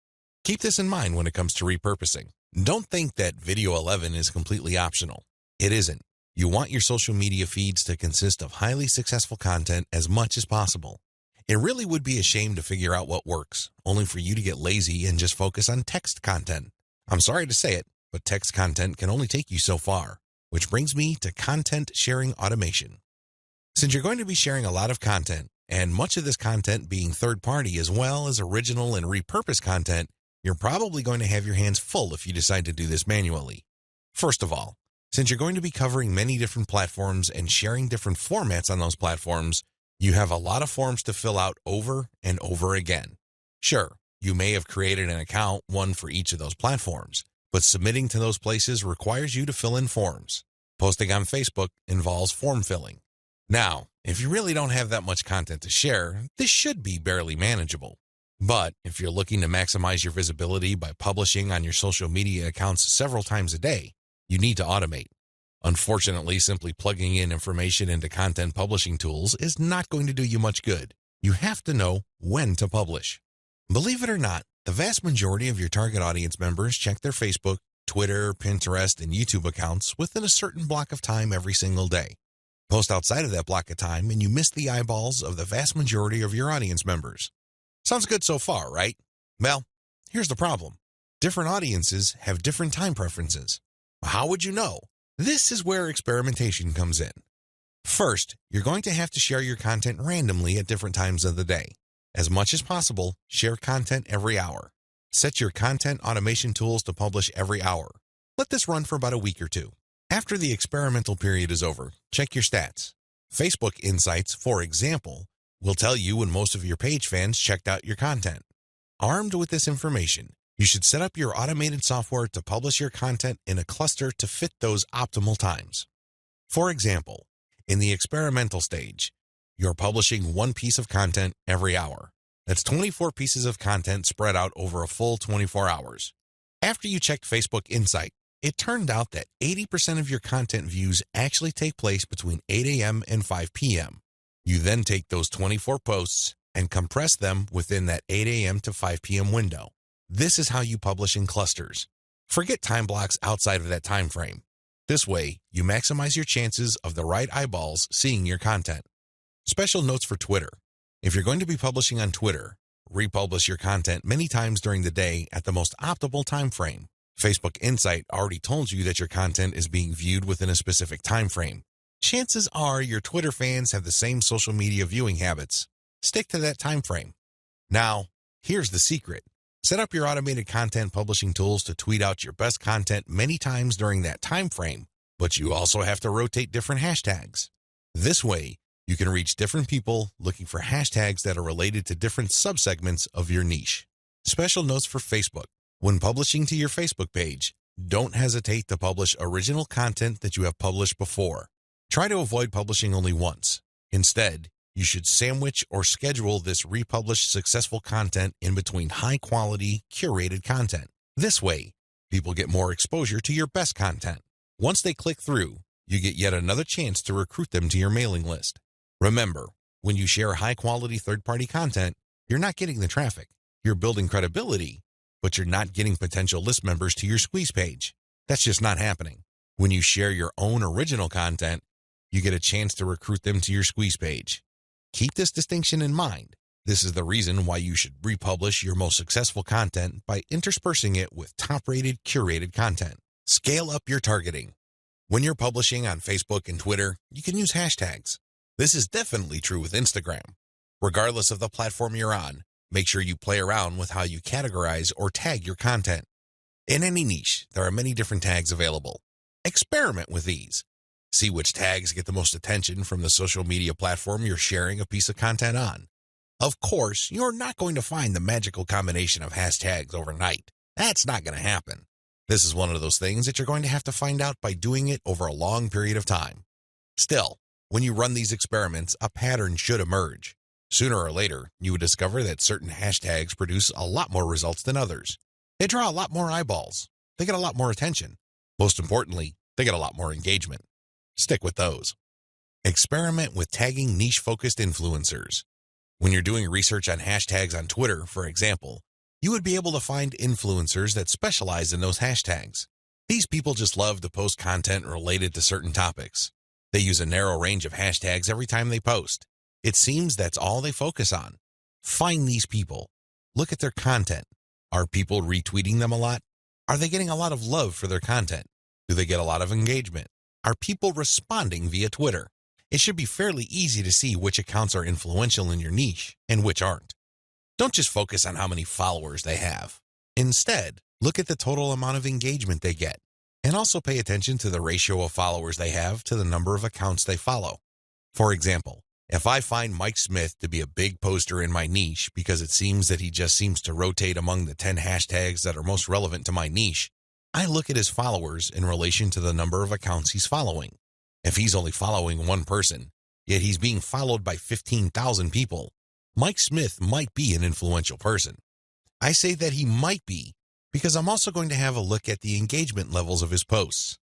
Keep this in mind when it comes to repurposing. Don't think that Video 11 is completely optional. It isn't. You want your social media feeds to consist of highly successful content as much as possible. It really would be a shame to figure out what works, only for you to get lazy and just focus on text content. I'm sorry to say it, but text content can only take you so far, which brings me to content sharing automation. Since you're going to be sharing a lot of content, and much of this content being third-party as well as original and repurposed content, you're probably going to have your hands full if you decide to do this manually. First of all, since you're going to be covering many different platforms and sharing different formats on those platforms, you have a lot of forms to fill out over and over again. Sure, you may have created an account, one for each of those platforms, but submitting to those places requires you to fill in forms. Posting on Facebook involves form filling. Now, if you really don't have that much content to share, this should be barely manageable. But if you're looking to maximize your visibility by publishing on your social media accounts several times a day, you need to automate. Unfortunately, simply plugging in information into content publishing tools is not going to do you much good. You have to know when to publish. Believe it or not, the vast majority of your target audience members check their Facebook, Twitter, Pinterest, and YouTube accounts within a certain block of time every single day. Post outside of that block of time and you miss the eyeballs of the vast majority of your audience members. Sounds good so far, right? Well, here's the problem. Different audiences have different time preferences. How would you know? This is where experimentation comes in. First, you're going to have to share your content randomly at different times of the day. As much as possible, share content every hour. Set your content automation tools to publish every hour. Let this run for about a week or two. After the experimental period is over, check your stats. Facebook Insights, for example, will tell you when most of your page fans checked out your content. Armed with this information, you should set up your automated software to publish your content in a cluster to fit those optimal times. For example, in the experimental stage, you're publishing one piece of content every hour. That's 24 pieces of content spread out over a full 24 hours. After you checked Facebook Insight, it turned out that 80% of your content views actually take place between 8 a.m. and 5 p.m. You then take those 24 posts and compress them within that 8 a.m. to 5 p.m. window. This is how you publish in clusters. Forget time blocks outside of that time frame. This way, you maximize your chances of the right eyeballs seeing your content. Special notes for Twitter. If you're going to be publishing on Twitter, republish your content many times during the day at the most optimal time frame. Facebook Insight already told you that your content is being viewed within a specific time frame. Chances are your Twitter fans have the same social media viewing habits. Stick to that time frame. Now, here's the secret. Set up your automated content publishing tools to tweet out your best content many times during that time frame, but you also have to rotate different hashtags. This way, you can reach different people looking for hashtags that are related to different subsegments of your niche. Special notes for Facebook. When publishing to your Facebook page, don't hesitate to publish original content that you have published before. Try to avoid publishing only once. Instead, you should sandwich or schedule this republished successful content in between high-quality, curated content. This way, people get more exposure to your best content. Once they click through, you get yet another chance to recruit them to your mailing list. Remember, when you share high-quality third-party content, you're not getting the traffic. You're building credibility, but you're not getting potential list members to your squeeze page. That's just not happening. When you share your own original content, you get a chance to recruit them to your squeeze page. Keep this distinction in mind. This is the reason why you should republish your most successful content by interspersing it with top-rated, curated content. Scale up your targeting. When you're publishing on Facebook and Twitter, you can use hashtags. This is definitely true with Instagram. Regardless of the platform you're on, make sure you play around with how you categorize or tag your content. In any niche, there are many different tags available. Experiment with these. See which tags get the most attention from the social media platform you're sharing a piece of content on. Of course, you're not going to find the magical combination of hashtags overnight. That's not going to happen. This is one of those things that you're going to have to find out by doing it over a long period of time. Still, when you run these experiments, a pattern should emerge. Sooner or later, you would discover that certain hashtags produce a lot more results than others. They draw a lot more eyeballs. They get a lot more attention. Most importantly, they get a lot more engagement. Stick with those. Experiment with tagging niche-focused influencers. When you're doing research on hashtags on Twitter, for example, you would be able to find influencers that specialize in those hashtags. These people just love to post content related to certain topics. They use a narrow range of hashtags every time they post. It seems that's all they focus on. Find these people. Look at their content. Are people retweeting them a lot? Are they getting a lot of love for their content? Do they get a lot of engagement? Are people responding via Twitter? It should be fairly easy to see which accounts are influential in your niche and which aren't. Don't just focus on how many followers they have. Instead, look at the total amount of engagement they get, and also pay attention to the ratio of followers they have to the number of accounts they follow. For example, if I find Mike Smith to be a big poster in my niche because it seems that he just seems to rotate among the 10 hashtags that are most relevant to my niche, I look at his followers in relation to the number of accounts he's following. If he's only following one person, yet he's being followed by 15,000 people, Mike Smith might be an influential person. I say that he might be because I'm also going to have a look at the engagement levels of his posts.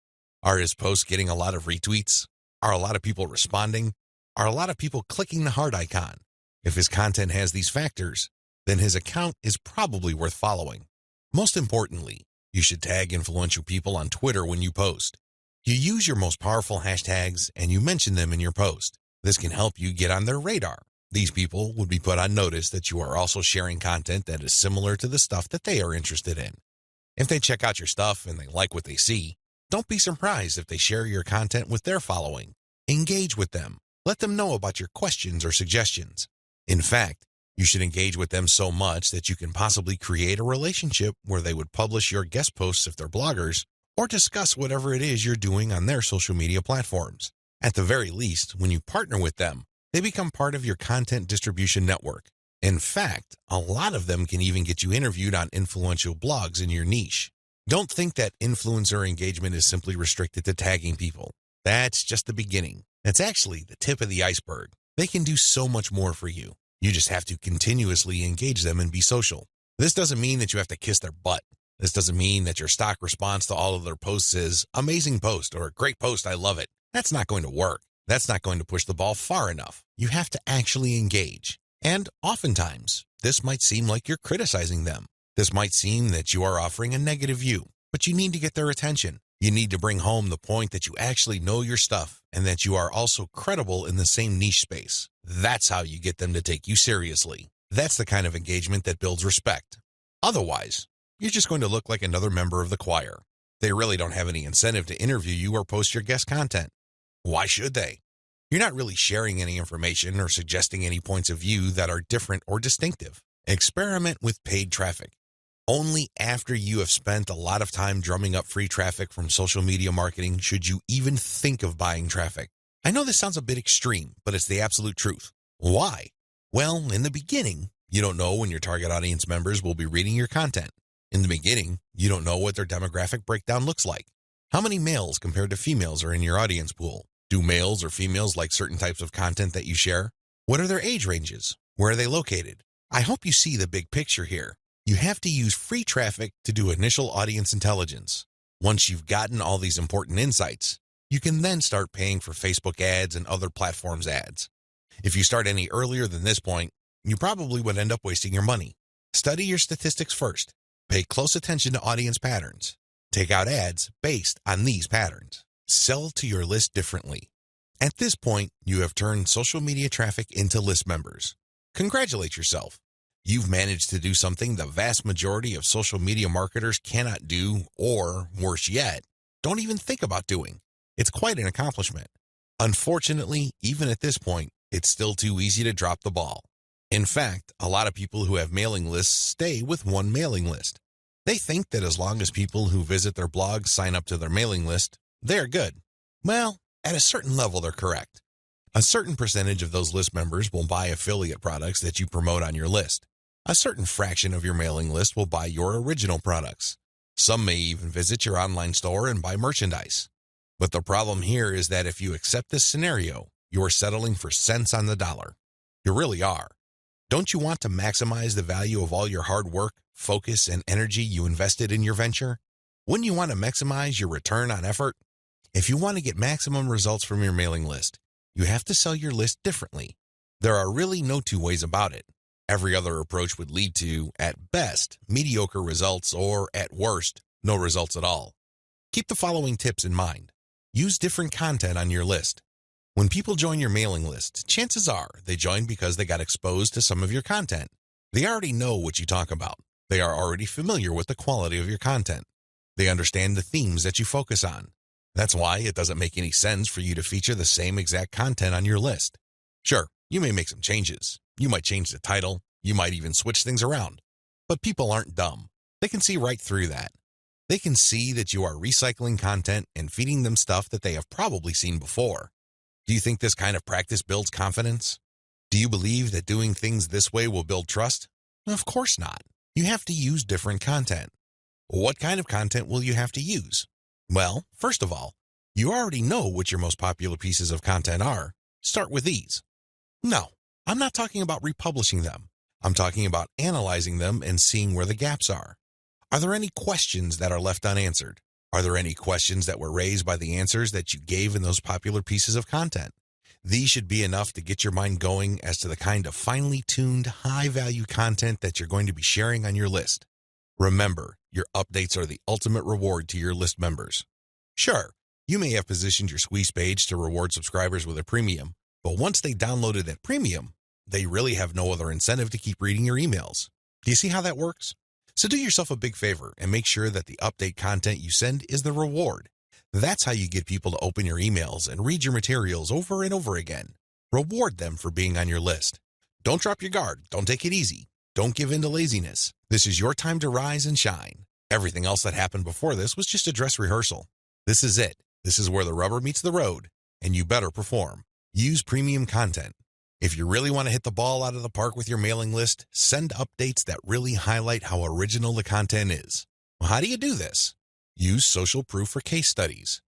Are his posts getting a lot of retweets? Are a lot of people responding? Are a lot of people clicking the heart icon? If his content has these factors, then his account is probably worth following. Most importantly, you should tag influential people on Twitter when you post. You use your most powerful hashtags and you mention them in your post. This can help you get on their radar. These people would be put on notice that you are also sharing content that is similar to the stuff that they are interested in. If they check out your stuff and they like what they see, don't be surprised if they share your content with their following. Engage with them. Let them know about your questions or suggestions. In fact, you should engage with them so much that you can possibly create a relationship where they would publish your guest posts if they're bloggers, or discuss whatever it is you're doing on their social media platforms. At the very least, when you partner with them, they become part of your content distribution network. In fact, a lot of them can even get you interviewed on influential blogs in your niche. Don't think that influencer engagement is simply restricted to tagging people. That's just the beginning. That's actually the tip of the iceberg. They can do so much more for you. You just have to continuously engage them and be social. This doesn't mean that you have to kiss their butt. This doesn't mean that your stock response to all of their posts is amazing post or great post, I love it. That's not going to work. That's not going to push the ball far enough. You have to actually engage. And oftentimes, this might seem like you're criticizing them. This might seem that you are offering a negative view, but you need to get their attention. You need to bring home the point that you actually know your stuff and that you are also credible in the same niche space. That's how you get them to take you seriously. That's the kind of engagement that builds respect. Otherwise, you're just going to look like another member of the choir. They really don't have any incentive to interview you or post your guest content. Why should they? You're not really sharing any information or suggesting any points of view that are different or distinctive. Experiment with paid traffic. Only after you have spent a lot of time drumming up free traffic from social media marketing should you even think of buying traffic. I know this sounds a bit extreme, but it's the absolute truth. Why? Well, in the beginning, you don't know when your target audience members will be reading your content. In the beginning, you don't know what their demographic breakdown looks like. How many males compared to females are in your audience pool? Do males or females like certain types of content that you share? What are their age ranges? Where are they located? I hope you see the big picture here. You have to use free traffic to do initial audience intelligence. Once you've gotten all these important insights, you can then start paying for Facebook ads and other platforms' ads. If you start any earlier than this point, you probably would end up wasting your money. Study your statistics first. Pay close attention to audience patterns. Take out ads based on these patterns. Sell to your list differently. At this point, you have turned social media traffic into list members. Congratulate yourself. You've managed to do something the vast majority of social media marketers cannot do, or, worse yet, don't even think about doing. It's quite an accomplishment. Unfortunately, even at this point, it's still too easy to drop the ball. In fact, a lot of people who have mailing lists stay with one mailing list. They think that as long as people who visit their blog sign up to their mailing list, they're good. Well, at a certain level, they're correct. A certain percentage of those list members will buy affiliate products that you promote on your list. A certain fraction of your mailing list will buy your original products. Some may even visit your online store and buy merchandise. But the problem here is that if you accept this scenario, you are settling for cents on the dollar. You really are. Don't you want to maximize the value of all your hard work, focus, and energy you invested in your venture? Wouldn't you want to maximize your return on effort? If you want to get maximum results from your mailing list, You have to sell your list differently. There are really no two ways about it. Every other approach would lead to, at best, mediocre results or, at worst, no results at all. Keep the following tips in mind. Use different content on your list. When people join your mailing list, chances are they join because they got exposed to some of your content. They already know what you talk about. They are already familiar with the quality of your content. They understand the themes that you focus on. That's why it doesn't make any sense for you to feature the same exact content on your list. Sure, you may make some changes. You might change the title. You might even switch things around. But people aren't dumb. They can see right through that. They can see that you are recycling content and feeding them stuff that they have probably seen before. Do you think this kind of practice builds confidence? Do you believe that doing things this way will build trust? Of course not. You have to use different content. What kind of content will you have to use? Well, first of all, you already know what your most popular pieces of content are. Start with these. No, I'm not talking about republishing them. I'm talking about analyzing them and seeing where the gaps are. Are there any questions that are left unanswered? Are there any questions that were raised by the answers that you gave in those popular pieces of content? These should be enough to get your mind going as to the kind of finely tuned, high-value content that you're going to be sharing on your list. Remember, your updates are the ultimate reward to your list members. Sure, you may have positioned your squeeze page to reward subscribers with a premium, but once they downloaded that premium, they really have no other incentive to keep reading your emails. Do you see how that works? So do yourself a big favor and make sure that the update content you send is the reward. That's how you get people to open your emails and read your materials over and over again. Reward them for being on your list. Don't drop your guard. Don't take it easy. Don't give in to laziness. This is your time to rise and shine. Everything else that happened before this was just a dress rehearsal. This is it. This is where the rubber meets the road, and you better perform. Use premium content. If you really want to hit the ball out of the park with your mailing list, send updates that really highlight how original the content is. Well, how do you do this? Use social proof for case studies.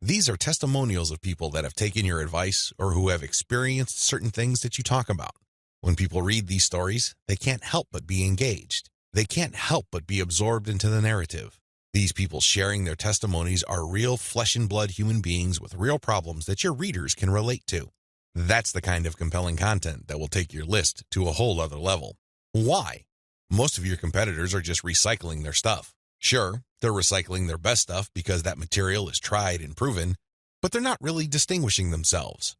These are testimonials of people that have taken your advice or who have experienced certain things that you talk about. When people read these stories, they can't help but be engaged. They can't help but be absorbed into the narrative. These people sharing their testimonies are real flesh and blood human beings with real problems that your readers can relate to. That's the kind of compelling content that will take your list to a whole other level. Why? Most of your competitors are just recycling their stuff. Sure, they're recycling their best stuff because that material is tried and proven, but they're not really distinguishing themselves.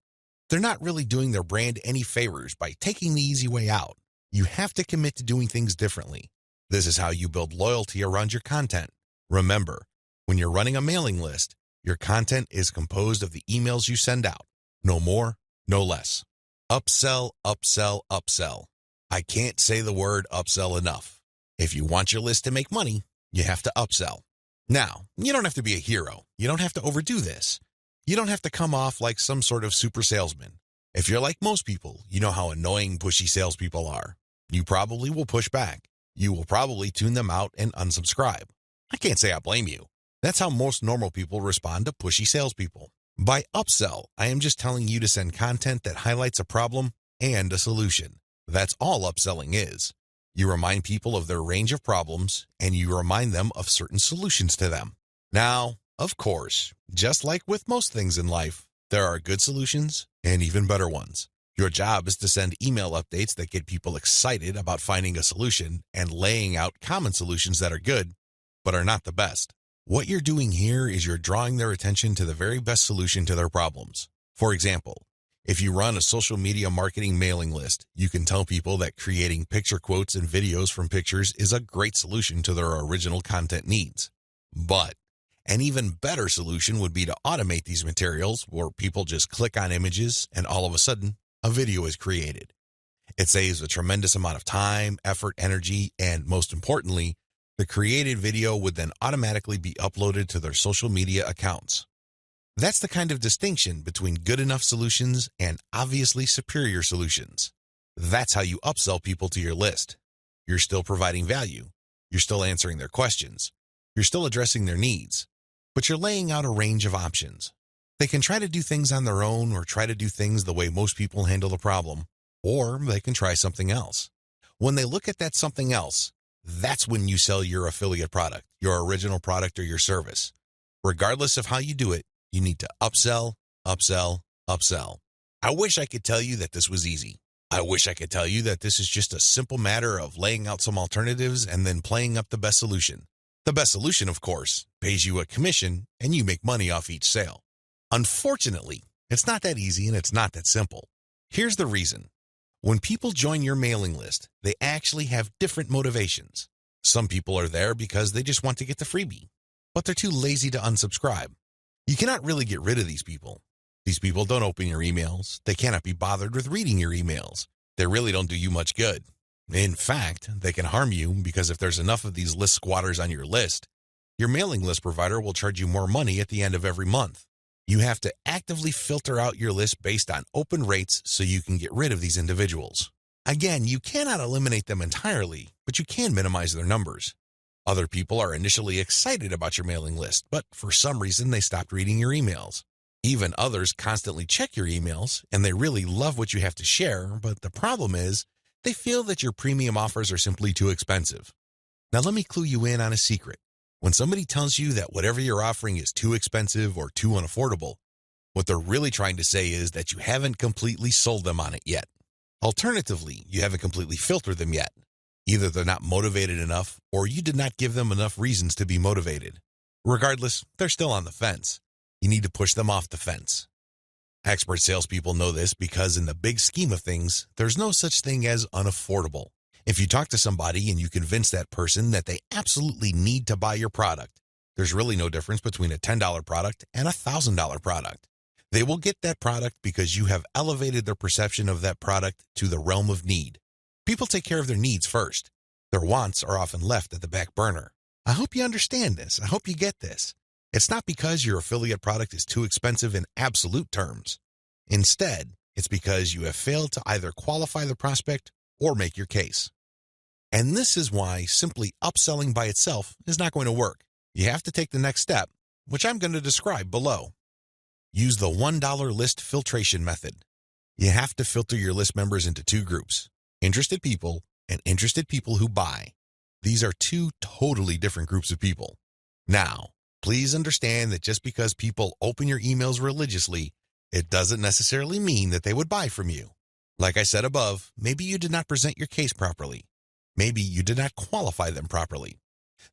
They're not really doing their brand any favors by taking the easy way out. You have to commit to doing things differently. This is how you build loyalty around your content. Remember, when you're running a mailing list, your content is composed of the emails you send out. No more, no less. Upsell, upsell, upsell. I can't say the word upsell enough. If you want your list to make money, you have to upsell. Now, you don't have to be a hero. You don't have to overdo this. You don't have to come off like some sort of super salesman. If you're like most people, you know how annoying, pushy salespeople are. You probably will push back. You will probably tune them out and unsubscribe. I can't say I blame you. That's how most normal people respond to pushy salespeople. By upsell, I am just telling you to send content that highlights a problem and a solution. That's all upselling is. You remind people of their range of problems, and you remind them of certain solutions to them. Now, of course, just like with most things in life, there are good solutions and even better ones. Your job is to send email updates that get people excited about finding a solution and laying out common solutions that are good, but are not the best. What you're doing here is you're drawing their attention to the very best solution to their problems. For example, if you run a social media marketing mailing list, you can tell people that creating picture quotes and videos from pictures is a great solution to their original content needs. But an even better solution would be to automate these materials where people just click on images and all of a sudden, a video is created. It saves a tremendous amount of time, effort, energy, and most importantly, the created video would then automatically be uploaded to their social media accounts. That's the kind of distinction between good enough solutions and obviously superior solutions. That's how you upsell people to your list. You're still providing value. You're still answering their questions. You're still addressing their needs. But you're laying out a range of options. They can try to do things on their own or try to do things the way most people handle the problem, or they can try something else. When they look at that something else, that's when you sell your affiliate product, your original product, or your service. Regardless of how you do it, you need to upsell, upsell, upsell. I wish I could tell you that this was easy. I wish I could tell you that this is just a simple matter of laying out some alternatives and then playing up the best solution. The best solution, of course, pays you a commission and you make money off each sale. Unfortunately, it's not that easy and it's not that simple. Here's the reason. When people join your mailing list, they actually have different motivations. Some people are there because they just want to get the freebie, but they're too lazy to unsubscribe. You cannot really get rid of these people. These people don't open your emails. They cannot be bothered with reading your emails. They really don't do you much good. In fact, they can harm you because if there's enough of these list squatters on your list, your mailing list provider will charge you more money at the end of every month. You have to actively filter out your list based on open rates so you can get rid of these individuals. Again, you cannot eliminate them entirely, but you can minimize their numbers. Other people are initially excited about your mailing list, but for some reason they stopped reading your emails. Even others constantly check your emails, and they really love what you have to share, but the problem is they feel that your premium offers are simply too expensive. Now let me clue you in on a secret. When somebody tells you that whatever you're offering is too expensive or too unaffordable, what they're really trying to say is that you haven't completely sold them on it yet. Alternatively, you haven't completely filtered them yet. Either they're not motivated enough, or you did not give them enough reasons to be motivated. Regardless, they're still on the fence. You need to push them off the fence. Expert salespeople know this because in the big scheme of things, there's no such thing as unaffordable. If you talk to somebody and you convince that person that they absolutely need to buy your product, there's really no difference between a $10 product and a $1,000 product. They will get that product because you have elevated their perception of that product to the realm of need. People take care of their needs first. Their wants are often left at the back burner. I hope you understand this. I hope you get this. It's not because your affiliate product is too expensive in absolute terms. Instead, it's because you have failed to either qualify the prospect or make your case. And this is why simply upselling by itself is not going to work. You have to take the next step, which I'm going to describe below. Use the $1 list filtration method. You have to filter your list members into two groups, interested people and interested people who buy. These are two totally different groups of people. Now, please understand that just because people open your emails religiously, it doesn't necessarily mean that they would buy from you. Like I said above, maybe you did not present your case properly. Maybe you did not qualify them properly.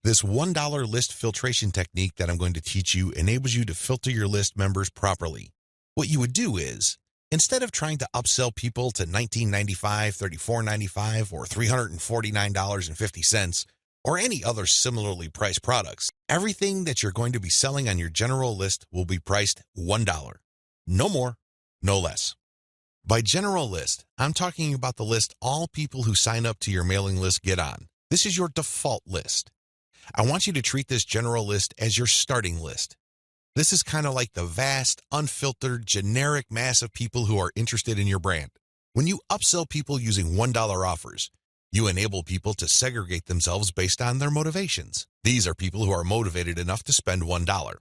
This $1 list filtration technique that I'm going to teach you enables you to filter your list members properly. What you would do is, instead of trying to upsell people to $19.95, $34.95, or $349.50, or any other similarly priced products, everything that you're going to be selling on your general list will be priced $1. No more, no less. By general list, I'm talking about the list all people who sign up to your mailing list get on. This is your default list. I want you to treat this general list as your starting list. This is kind of like the vast, unfiltered, generic mass of people who are interested in your brand. When you upsell people using $1 offers, you enable people to segregate themselves based on their motivations. These are people who are motivated enough to spend $1.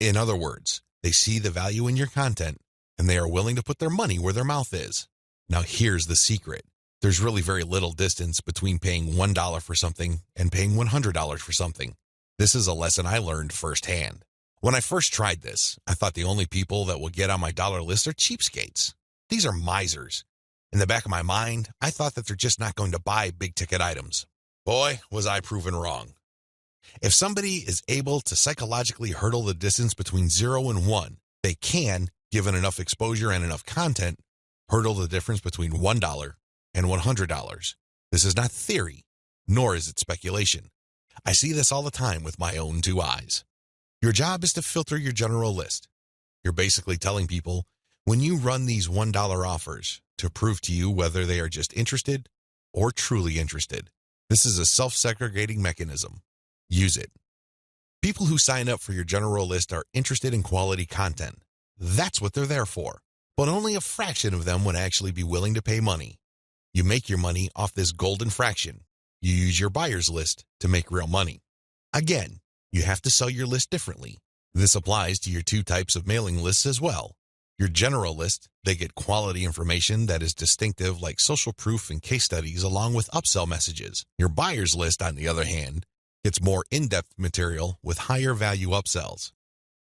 In other words, they see the value in your content, and they are willing to put their money where their mouth is. Now here's the secret. There's really very little distance between paying $1 for something and paying $100 for something. This is a lesson I learned firsthand. When I first tried this, I thought the only people that will get on my dollar list are cheapskates. These are misers. In the back of my mind, I thought that they're just not going to buy big-ticket items. Boy, was I proven wrong. If somebody is able to psychologically hurdle the distance between 0 and 1, they can, given enough exposure and enough content, hurdle the difference between $1 and $100. This is not theory, nor is it speculation. I see this all the time with my own two eyes. Your job is to filter your general list. You're basically telling people, when you run these $1 offers, to prove to you whether they are just interested or truly interested. This is a self-segregating mechanism. Use it. People who sign up for your general list are interested in quality content. That's what they're there for. But only a fraction of them would actually be willing to pay money. You make your money off this golden fraction. You use your buyer's list to make real money. Again, you have to sell your list differently. This applies to your two types of mailing lists as well. Your general list, they get quality information that is distinctive like social proof and case studies along with upsell messages. Your buyer's list, on the other hand, gets more in-depth material with higher value upsells.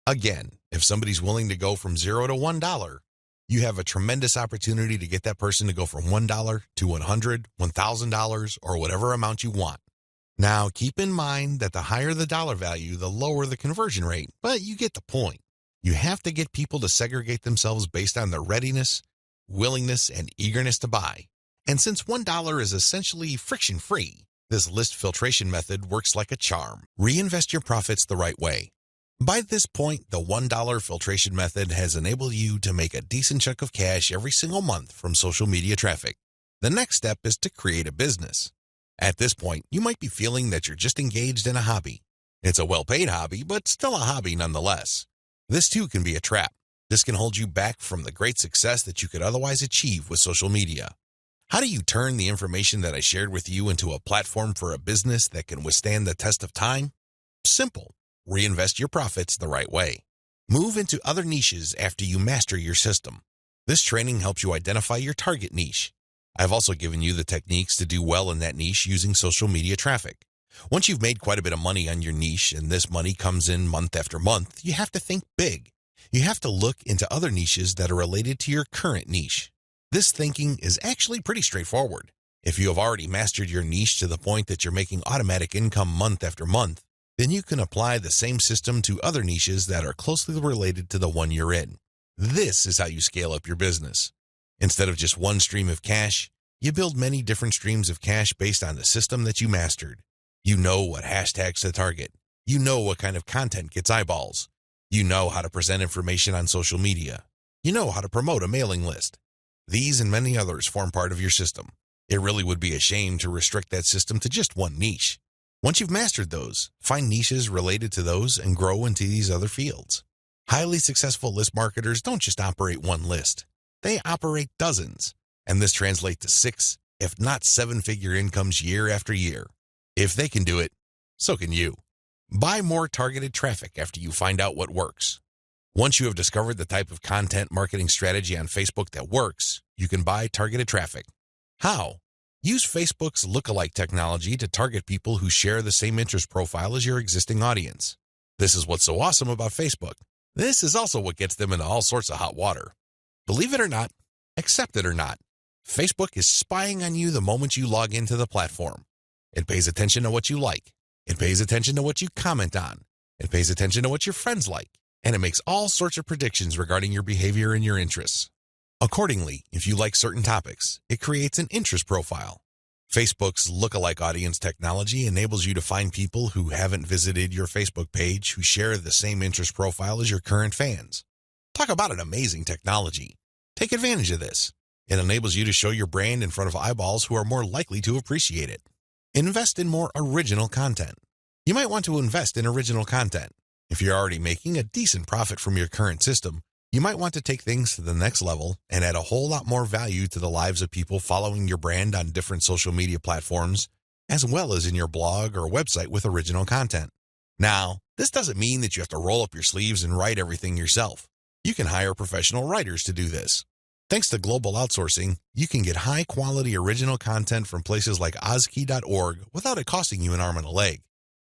Again, if somebody's willing to go from $0 to $1, you have a tremendous opportunity to get that person to go from $1 to $100, $1,000, or whatever amount you want. Now, keep in mind that the higher the dollar value, the lower the conversion rate, but you get the point. You have to get people to segregate themselves based on their readiness, willingness, and eagerness to buy. And since $1 is essentially friction-free, this list filtration method works like a charm. Reinvest your profits the right way. By this point, the $1 filtration method has enabled you to make a decent chunk of cash every single month from social media traffic. The next step is to create a business. At this point, you might be feeling that you're just engaged in a hobby. It's a well-paid hobby, but still a hobby nonetheless. This too can be a trap. This can hold you back from the great success that you could otherwise achieve with social media. How do you turn the information that I shared with you into a platform for a business that can withstand the test of time? Simple. Reinvest your profits the right way. Move into other niches after you master your system. This training helps you identify your target niche. I've also given you the techniques to do well in that niche using social media traffic. Once you've made quite a bit of money on your niche and this money comes in month after month, you have to think big. You have to look into other niches that are related to your current niche. This thinking is actually pretty straightforward. If you have already mastered your niche to the point that you're making automatic income month after month, then you can apply the same system to other niches that are closely related to the one you're in. This is how you scale up your business. Instead of just one stream of cash, you build many different streams of cash based on the system that you mastered. You know what hashtags to target. You know what kind of content gets eyeballs. You know how to present information on social media. You know how to promote a mailing list. These and many others form part of your system. It really would be a shame to restrict that system to just one niche. Once you've mastered those, find niches related to those and grow into these other fields. Highly successful list marketers don't just operate one list. They operate dozens, and this translates to 6, if not 7-figure incomes year after year. If they can do it, so can you. Buy more targeted traffic after you find out what works. Once you have discovered the type of content marketing strategy on Facebook that works, you can buy targeted traffic. How? Use Facebook's lookalike technology to target people who share the same interest profile as your existing audience. This is what's so awesome about Facebook. This is also what gets them into all sorts of hot water. Believe it or not, accept it or not, Facebook is spying on you the moment you log into the platform. It pays attention to what you like. It pays attention to what you comment on. It pays attention to what your friends like. And it makes all sorts of predictions regarding your behavior and your interests. Accordingly, if you like certain topics, it creates an interest profile. Facebook's lookalike audience technology enables you to find people who haven't visited your Facebook page who share the same interest profile as your current fans. Talk about an amazing technology. Take advantage of this. It enables you to show your brand in front of eyeballs who are more likely to appreciate it. Invest in more original content. You might want to invest in original content. If you're already making a decent profit from your current system, you might want to take things to the next level and add a whole lot more value to the lives of people following your brand on different social media platforms, as well as in your blog or website with original content. Now, this doesn't mean that you have to roll up your sleeves and write everything yourself. You can hire professional writers to do this. Thanks to global outsourcing, you can get high-quality original content from places like Ozkey.org without it costing you an arm and a leg.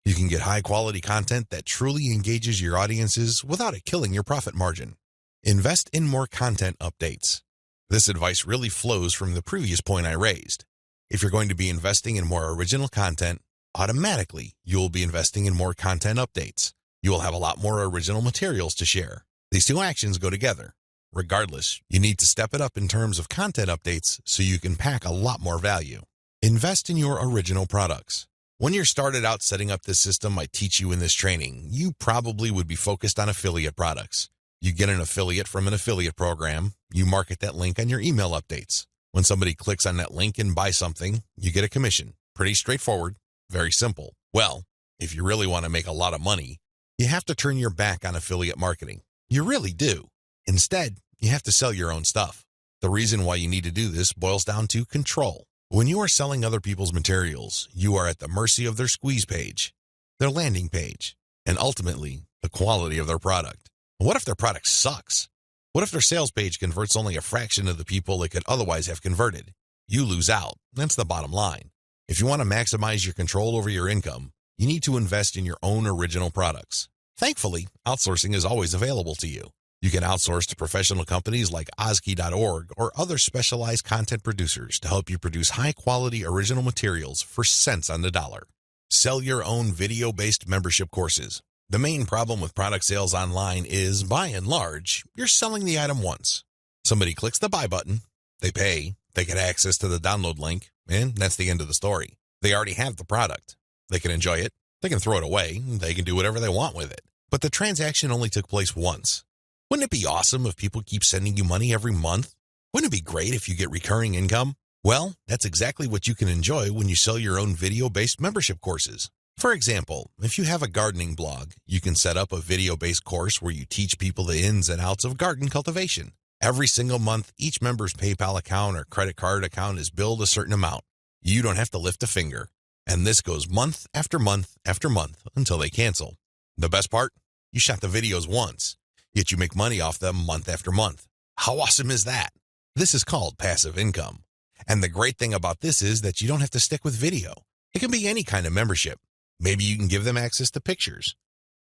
You can get high-quality content that truly engages your audiences without it killing your profit margin. Invest in more content updates. This advice really flows from the previous point I raised. If you're going to be investing in more original content, automatically you will be investing in more content updates. You will have a lot more original materials to share. These two actions go together. Regardless, you need to step it up in terms of content updates so you can pack a lot more value. Invest in your original products. When you're started out setting up this system I teach you in this training, you probably would be focused on affiliate products. You get an affiliate from an affiliate program, you market that link on your email updates. When somebody clicks on that link and buys something, you get a commission. Pretty straightforward, very simple. Well, if you really want to make a lot of money, you have to turn your back on affiliate marketing. You really do. Instead, you have to sell your own stuff. The reason why you need to do this boils down to control. When you are selling other people's materials, you are at the mercy of their squeeze page, their landing page, and ultimately, the quality of their product. What if their product sucks? What if their sales page converts only a fraction of the people it could otherwise have converted? You lose out. That's the bottom line. If you want to maximize your control over your income, you need to invest in your own original products. Thankfully, outsourcing is always available to you. You can outsource to professional companies like Ozkey.org or other specialized content producers to help you produce high-quality original materials for cents on the dollar. Sell your own video-based membership courses. The main problem with product sales online is, by and large, you're selling the item once. Somebody clicks the buy button, they pay, they get access to the download link, and that's the end of the story. They already have the product. They can enjoy it, they can throw it away, they can do whatever they want with it. But the transaction only took place once. Wouldn't it be awesome if people keep sending you money every month? Wouldn't it be great if you get recurring income? Well, that's exactly what you can enjoy when you sell your own video-based membership courses. For example, if you have a gardening blog, you can set up a video-based course where you teach people the ins and outs of garden cultivation. Every single month, each member's PayPal account or credit card account is billed a certain amount. You don't have to lift a finger. And this goes month after month after month until they cancel. The best part? You shot the videos once, yet you make money off them month after month. How awesome is that? This is called passive income. And the great thing about this is that you don't have to stick with video. It can be any kind of membership. Maybe you can give them access to pictures.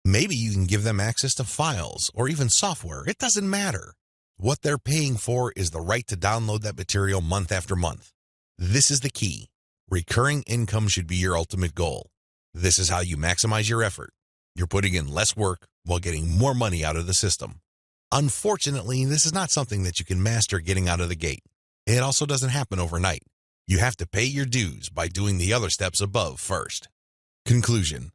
Maybe you can give them access to files or even software. It doesn't matter. What they're paying for is the right to download that material month after month. This is the key. Recurring income should be your ultimate goal. This is how you maximize your effort. You're putting in less work while getting more money out of the system. Unfortunately, this is not something that you can master getting out of the gate. It also doesn't happen overnight. You have to pay your dues by doing the other steps above first. Conclusion.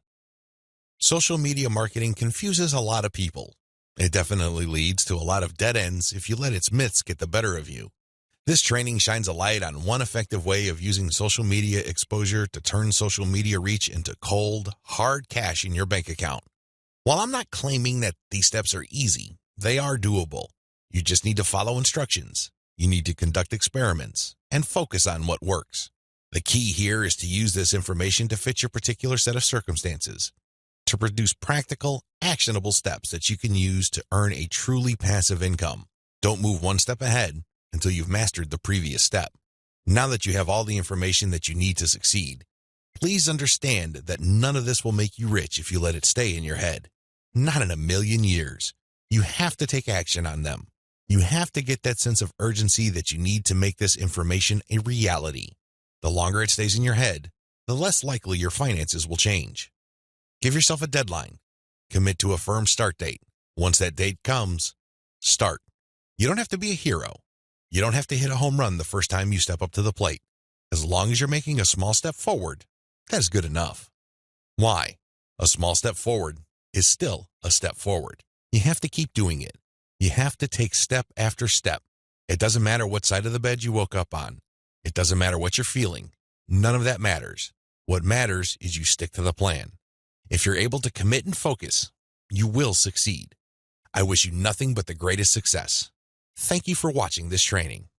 Social media marketing confuses a lot of people. It definitely leads to a lot of dead ends if you let its myths get the better of you. This training shines a light on one effective way of using social media exposure to turn social media reach into cold, hard cash in your bank account. While I'm not claiming that these steps are easy, they are doable. You just need to follow instructions. You need to conduct experiments and focus on what works. The key here is to use this information to fit your particular set of circumstances, to produce practical, actionable steps that you can use to earn a truly passive income. Don't move one step ahead until you've mastered the previous step. Now that you have all the information that you need to succeed, please understand that none of this will make you rich if you let it stay in your head. Not in a million years. You have to take action on them. You have to get that sense of urgency that you need to make this information a reality. The longer it stays in your head, the less likely your finances will change. Give yourself a deadline. Commit to a firm start date. Once that date comes, start. You don't have to be a hero. You don't have to hit a home run the first time you step up to the plate. As long as you're making a small step forward, that is good enough. Why? A small step forward is still a step forward. You have to keep doing it. You have to take step after step. It doesn't matter what side of the bed you woke up on. It doesn't matter what you're feeling. None of that matters. What matters is you stick to the plan. If you're able to commit and focus, you will succeed. I wish you nothing but the greatest success. Thank you for watching this training.